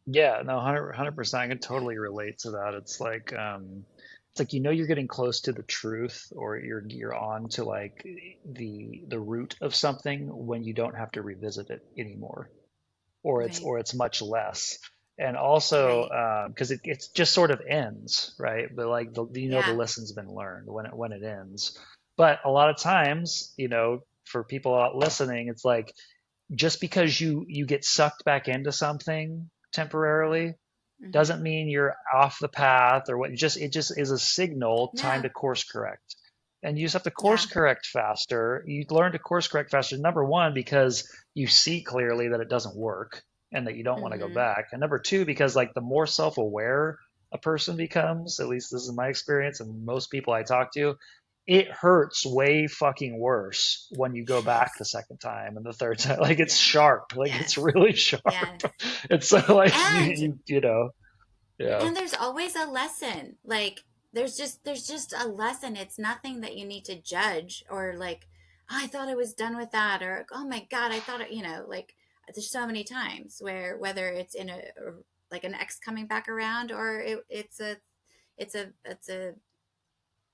Yeah, no, 100%. I can totally relate to that. It's like you're getting close to the truth, or you're on to like the root of something when you don't have to revisit it anymore, Right. or it's much less. And also, Right. because it's just sort of ends, right? But like the Yeah. lesson's been learned when it ends. But a lot of times, for people out listening, it's like just because you get sucked back into something temporarily Hmm. doesn't mean you're off the path or what. It just is a signal, time No. to course correct. And you just have to course Yeah. correct faster. You learn to course correct faster, number one, because you see clearly that it doesn't work and that you don't want to go Hmm. back. And number two, because like the more self-aware a person becomes, at least this is my experience and most people I talk to, it hurts way fucking worse when you go back the Yes. second time and the third time. Like it's Yes. sharp, like it's Yes. really sharp. Yes. And so like And yeah. and there's always a lesson. Like there's just a lesson. It's nothing that you need to judge or like, oh, I thought I was done with that, or oh my god, I thought like there's so many times where whether it's in a like an ex coming back around, or it's a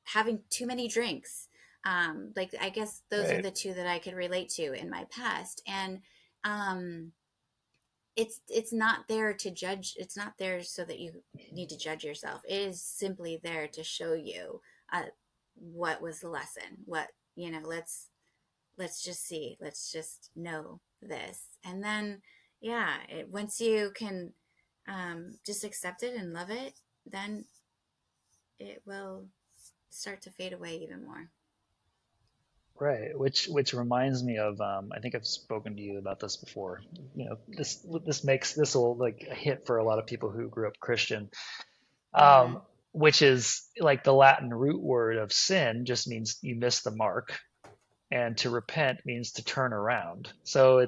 having too many drinks. Like I guess those are Right. the two that I could relate to in my past. And um it's not there to judge. It's not there so that you need to judge yourself. It is simply there to show you what was the lesson. What, let's just see, let's just know this. And then yeah, once you can just accept it and love it, then it will start to fade away even more. Right, which reminds me of I think I've spoken to you about this before. This will like a hit for a lot of people who grew up Christian, um, Mm-hmm. which is like the Latin root word of sin just means you miss the mark, and to repent means to turn around. So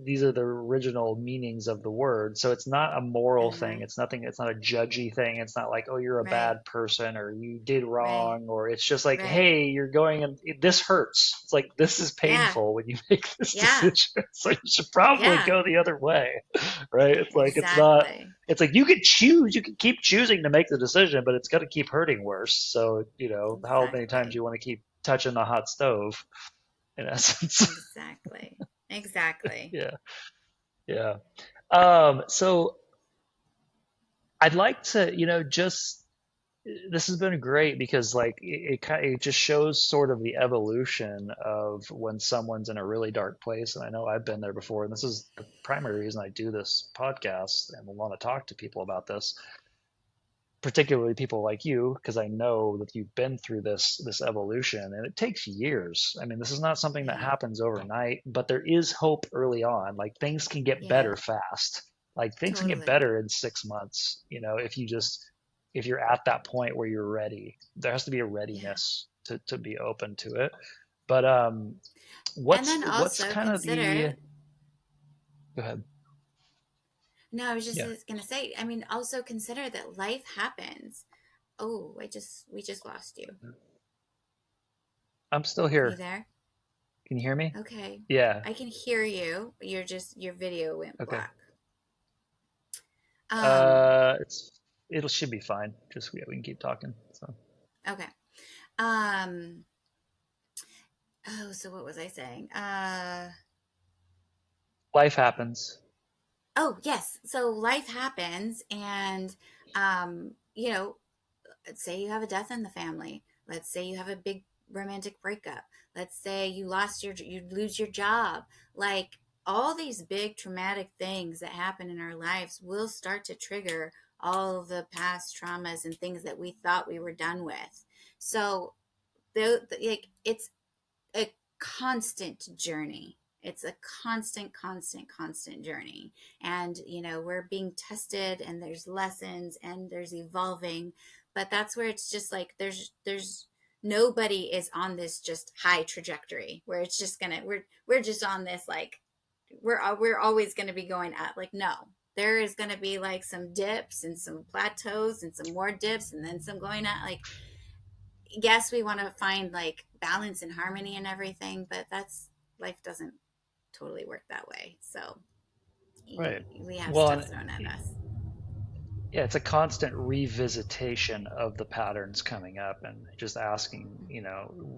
these are the original meanings of the word. So it's not a moral Uh-huh. thing. It's nothing. It's not a judgy thing. It's not like, oh, you're a Right. bad person or you did Right. wrong, or it's just like, Right. hey, you're going and this hurts. It's like this is Yeah. painful when you make this Yeah. decision. So you should probably Yeah. go the other way, right? It's like it's not. Exactly. It's like you can choose. You can keep choosing to make the decision, but it's going to keep hurting worse. So how many times Exactly. you want to keep touching the hot stove? In essence. Exactly. Exactly. Yeah, yeah. So I'd like to, just this has been great because like it just shows sort of the evolution of when someone's in a really dark place, and I know I've been there before, and this is the primary reason I do this podcast and want to talk to people about this, particularly people like you, because I know that you've been through this evolution, and it takes years. I mean, this is not something that Yeah. happens overnight, but there is hope early on. Like things can get Yeah. better fast. Like things can get Totally. better in 6 months, if you're at that point where you're ready. There has to be a Yeah. readiness to be open to it. But And what's then what's also kind of the consider, go ahead. no, I was just Yeah, going to say, I mean, also consider that life happens. Oh, we just lost you. I'm still You here. there? Can you hear me? Okay. Yeah. I can hear you. Your video went Okay. black. Um, It should be fine. Just yeah, we can keep talking. So okay. Um, oh, so what was I saying? life happens. Oh, yes. So life happens, and you know, let's say you have a death in the family. Let's say you have a big romantic breakup. Let's say you lose your job. Like all these big traumatic things that happen in our lives will start to trigger all of the past traumas and things that we thought we were done with. So like it's a constant journey. It's a constant journey. And, we're being tested and there's lessons and there's evolving. But that's where it's just like there's nobody is on this just high trajectory where it's just gonna we're just on this like we're always gonna be going up. Like, no. There is gonna be like some dips and some plateaus and some more dips and then some going up. Like, yes, we want to find like balance and harmony and everything, but that's life doesn't totally work that way. So Right. we have Well, stuff and thrown at us. yeah, it's a constant revisitation of the patterns coming up and just asking,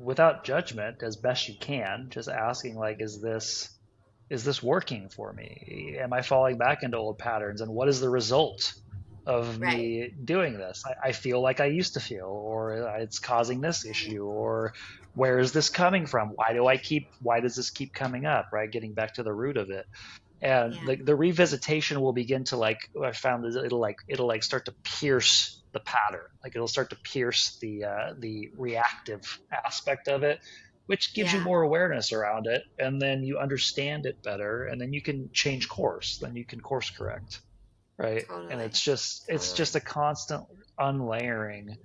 without judgment as best you can, just asking like, is this working for me? Am I falling back into old patterns? And what is the result of Right. me doing this? I feel like I used to feel, or it's causing this Right. issue, or where is this coming from? Why does this keep coming up? Right? Getting back to the root of it. And Yeah. the revisitation will begin to like, what I found is it'll like start to pierce the pattern. Like it'll start to pierce the reactive aspect of it, which gives you Yeah. more awareness around it, and then you understand it better, and then you can change course. Then you can course correct, right? And Totally. it's just Totally. a constant unlayering,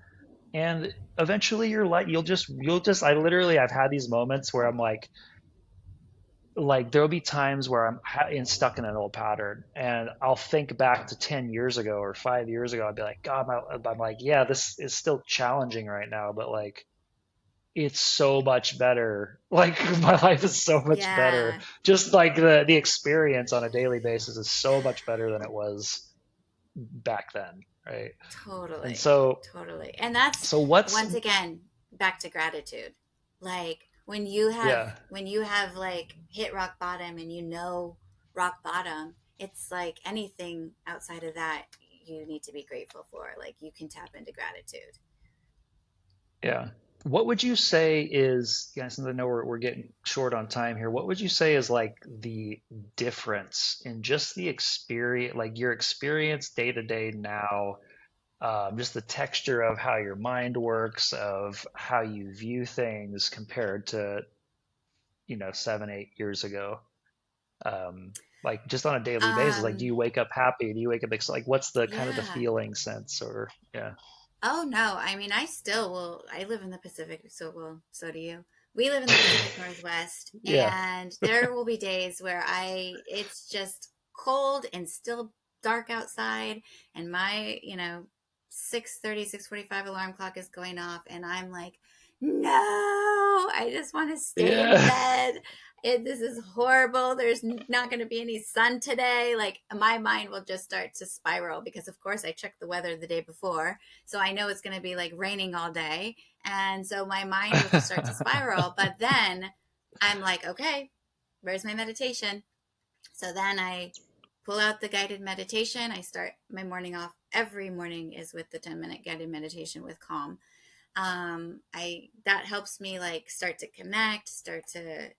and eventually you're like you'll just I've had these moments where I'm like there'll be times where stuck in an old pattern, and I'll think back to 10 years ago or 5 years ago. I'd be like, God, I'm like, yeah, this is still challenging right now, but like it's so much better. Like my life is so much better. Yeah. Just like the experience on a daily basis is so much better than it was back then, right? And Totally. so Totally. And that's so what's once again back to gratitude. Like yeah, when you have like hit rock bottom and rock bottom, it's like anything outside of that you need to be grateful for. Like you can tap into gratitude. yeah. What would you say is, since I know we're getting short on time here, what would you say is like the difference in just the experience, like your experience day to day now, just the texture of how your mind works, of how you view things compared to, 7, 8 years ago? Like just on a daily basis, like do Um, you wake up happy? Do you wake up like what's the kind of the yeah. feeling sense or yeah. Oh no, I mean I still will I live in the Pacific, so well, so do you. We live in the Pacific Northwest Yeah. and there will be days where I it's just cold and still dark outside and my, 6:30, 6:45 alarm clock is going off and I'm like, "No, I just want to stay in Yeah. bed. This is horrible. There's not going to be any sun today." Like my mind will just start to spiral because of course I checked the weather the day before, so I know it's going to be like raining all day. And so my mind will just start to spiral. But then I'm like, okay, where's my meditation? So then I pull out the guided meditation. I start my morning off. Every morning is with the 10-minute guided meditation with Calm. I that helps me like start to connect, start to,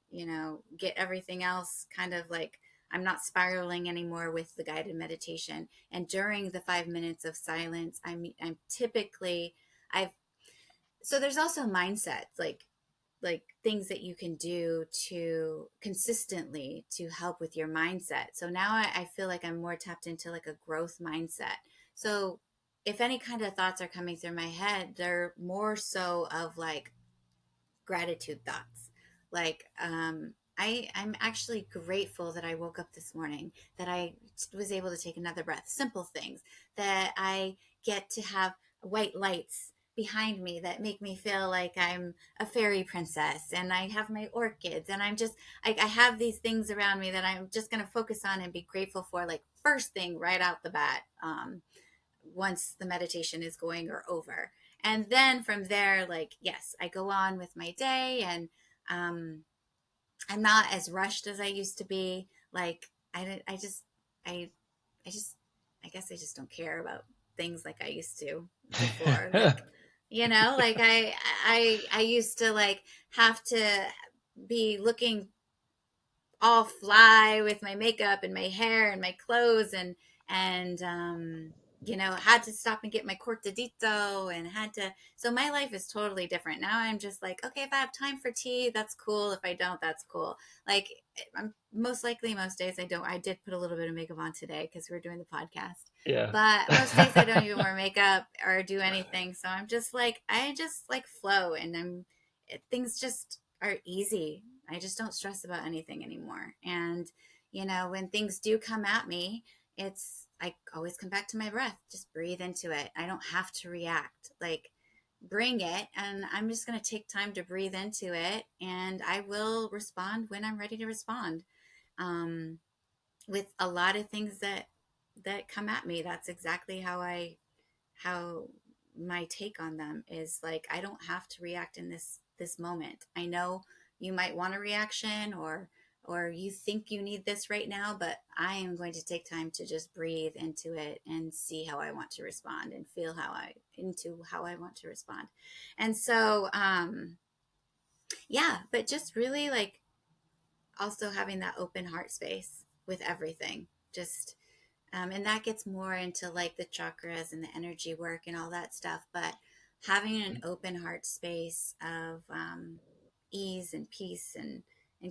get everything else kind of like I'm not spiraling anymore with the guided meditation. And during the 5 minutes of silence, I'm typically I've so there's also mindsets like things that you can do to consistently to help with your mindset. So now I feel like I'm more tapped into like a growth mindset. So if any kind of thoughts are coming through my head, they're more so of like gratitude thoughts. Like, I'm actually grateful that I woke up this morning, that I was able to take another breath, simple things, that I get to have white lights behind me that make me feel like I'm a fairy princess, and I have my orchids, and I have these things around me that I'm just going to focus on and be grateful for, like first thing right out the bat. Once the meditation is going or over. And then from there, like, yes, I go on with my day and um, I'm not as rushed as I used to be. Like, I just, I, I just, I guess I just don't care about things like I used to before. Like, like I used to like have to be looking all fly with my makeup and my hair and my clothes and had to stop and get my cortadito and had to. So my life is totally different. Now I'm just like, okay, if I have time for tea, that's cool. If I don't, that's cool. Like, I'm most likely most days I don't. I did put a little bit of makeup on today because we are doing the podcast. Yeah. But most days I don't even wear makeup or do anything. So I'm just like, I just like flow and things just are easy. I just don't stress about anything anymore. And, when things do come at me, I always come back to my breath. Just breathe into it. I don't have to react. Like, bring it, and I'm just going to take time to breathe into it, and I will respond when I'm ready to respond. Um, with a lot of things that come at me, that's exactly how my take on them is. Like, I don't have to react in this moment. I know you might want a reaction, or you think you need this right now, but I am going to take time to just breathe into it and see how I want to respond and feel how I want to respond. And so yeah, but just really like also having that open heart space with everything. Just and that gets more into like the chakras and the energy work and all that stuff. But having an open heart space of ease and peace and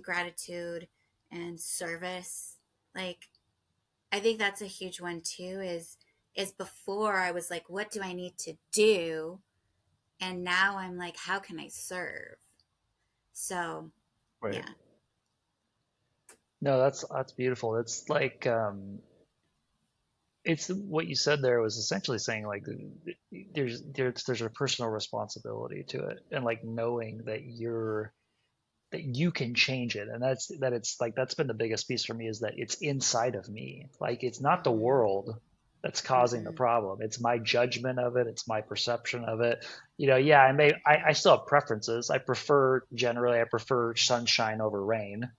gratitude and service, like, I think that's a huge one too. Is before I was like, what do I need to do? And now I'm like, how can I serve? So Right. yeah. No, that's beautiful. It's like it's what you said there was essentially saying like there's a personal responsibility to it, and like knowing that you can change it, and it's like that's been the biggest piece for me, is that it's inside of me. Like, it's not the Mm-hmm. world that's causing the Mm-hmm. problem. It's my judgment of it. It's my perception of it. Yeah, I still have preferences. I prefer sunshine over rain,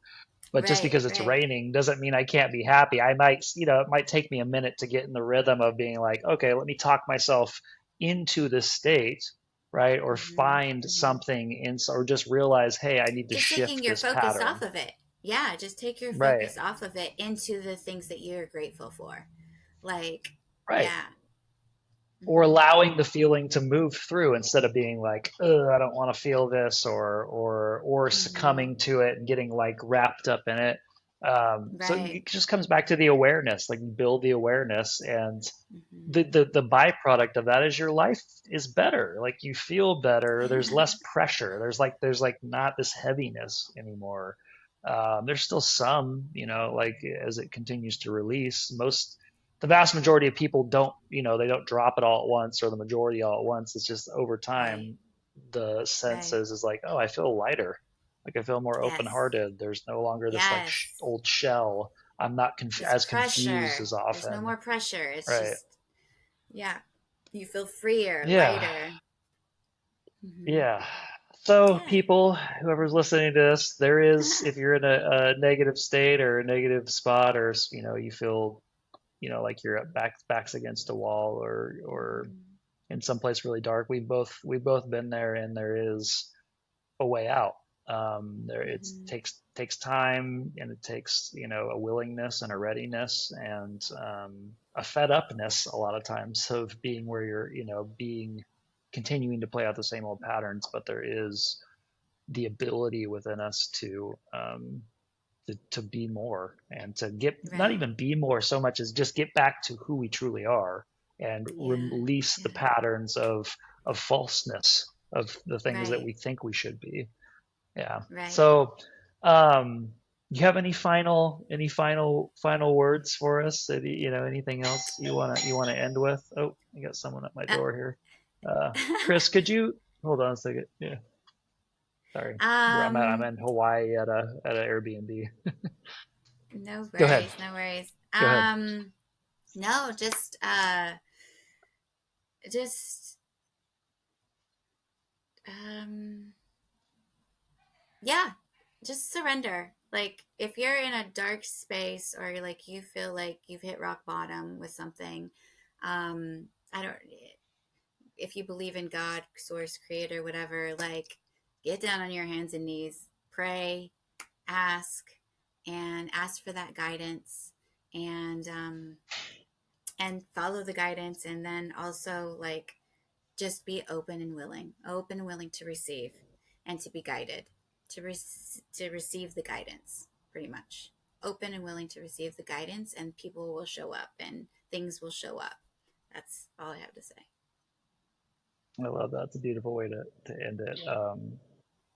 but just Right, because it's right. raining doesn't mean I can't be happy. I might, it might take me a minute to get in the rhythm of being like, okay, let me talk myself into this state, right? Or Mm-hmm. find Mm-hmm. something or just realize, hey, I need to Just taking shift your this focus off pattern. of it. Yeah, just take your Right, focus off of it into the things that you're grateful for. Like, right. yeah. Or Mm-hmm. allowing the feeling to move through instead of being like, ugh, I don't want to feel this, or Mm-hmm. succumbing to it and getting like wrapped up in it. So Right. it just comes back to the awareness, like build the awareness, and Mm-hmm. the byproduct of that is your life is better. Like, you feel better. There's less pressure. There's like not this heaviness anymore. There's still some, like as it continues to release, the vast majority of people don't, they don't drop it all at once, or the majority all at once. It's just over Right. time, the Right. senses is like, oh, I feel lighter. Like, I feel more open Yes. hearted. There's no longer this like Yes. old shell. I'm not This as confused pressure. as There's no often. more pressure. It's Right. just, yeah. You feel freer, Yeah. lighter. Mm-hmm. Yeah. So, Yeah. people, whoever's listening to this, there is, if you're in a negative state or a negative spot, or you feel, like you're at backs against a wall, or Mm-hmm. in some place really dark, we've both been there, and there is a way out. There it Mm-hmm. takes time, and it takes, a willingness and a readiness, and a fed upness a lot of times of being where you're, being continuing to play out the same old patterns. But there is the ability within us to be more, and to get, not Right. even be more so much as just get back to who we truly are, and Yeah. release the Yeah. patterns of falseness of the things that Right. we think we should be. Yeah. Right. So, you have any final words for us? Anything else you wanna end with? Oh, I got someone at my Uh, door here. Chris, could you hold on a second? Yeah, sorry. Where I'm um, in Hawaii at an Airbnb. no Go ahead. worries, no worries. Go ahead. No, just um yeah, just surrender. Like, if you're in a dark space, or like you feel like you've hit rock bottom with something, I don't, if you believe in God, source, creator, whatever, like, get down on your hands and knees, pray, ask, and ask for that guidance. And and follow the guidance, and then also like just be open and willing to receive and to be guided, to receive the guidance, pretty much. Open and willing to receive the guidance, and people will show up and things will show up. That's all I have to say. I love that. It's a beautiful way to end it.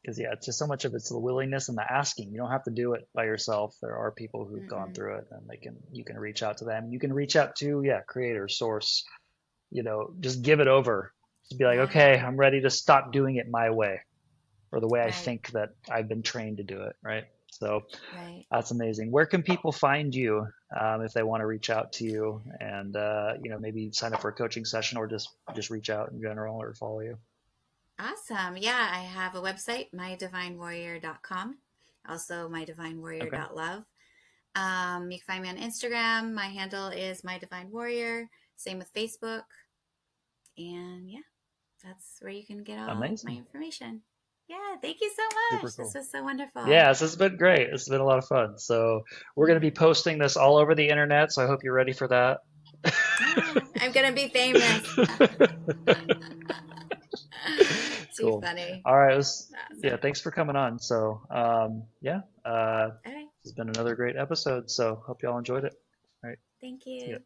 Because yeah, it's just so much of it's the willingness and the asking. You don't have to do it by yourself. There are people who've gone Mm-mm. through it, and you can reach out to them. You can reach out to, yeah, creator, source, just give it over. Just be like, Yeah. okay, I'm ready to stop doing it my way or the way I Right. think that I've been trained to do it, right? So Right. that's amazing. Where can people find you if they want to reach out to you and maybe sign up for a coaching session or just reach out in general or follow you? Awesome. Yeah, I have a website, mydivinewarrior.com. Also, Okay, mydivinewarrior.love. You can find me on Instagram. My handle is My Divine Warrior. Same with Facebook. And yeah, that's where you can get all of my amazing, information. Yeah, thank you so super much. This cool. was so wonderful. Yes, it's been great. It's been a lot of fun. So we're going to be Yeah. posting this all over the internet. So I hope you're ready for that. Ah, I'm going to be famous. Too Cool. funny. All right. Yeah, Awesome. thanks for coming on. So, yeah, All right. this has been another great episode. So, hope y'all enjoyed it. All right. Thank See ya. you.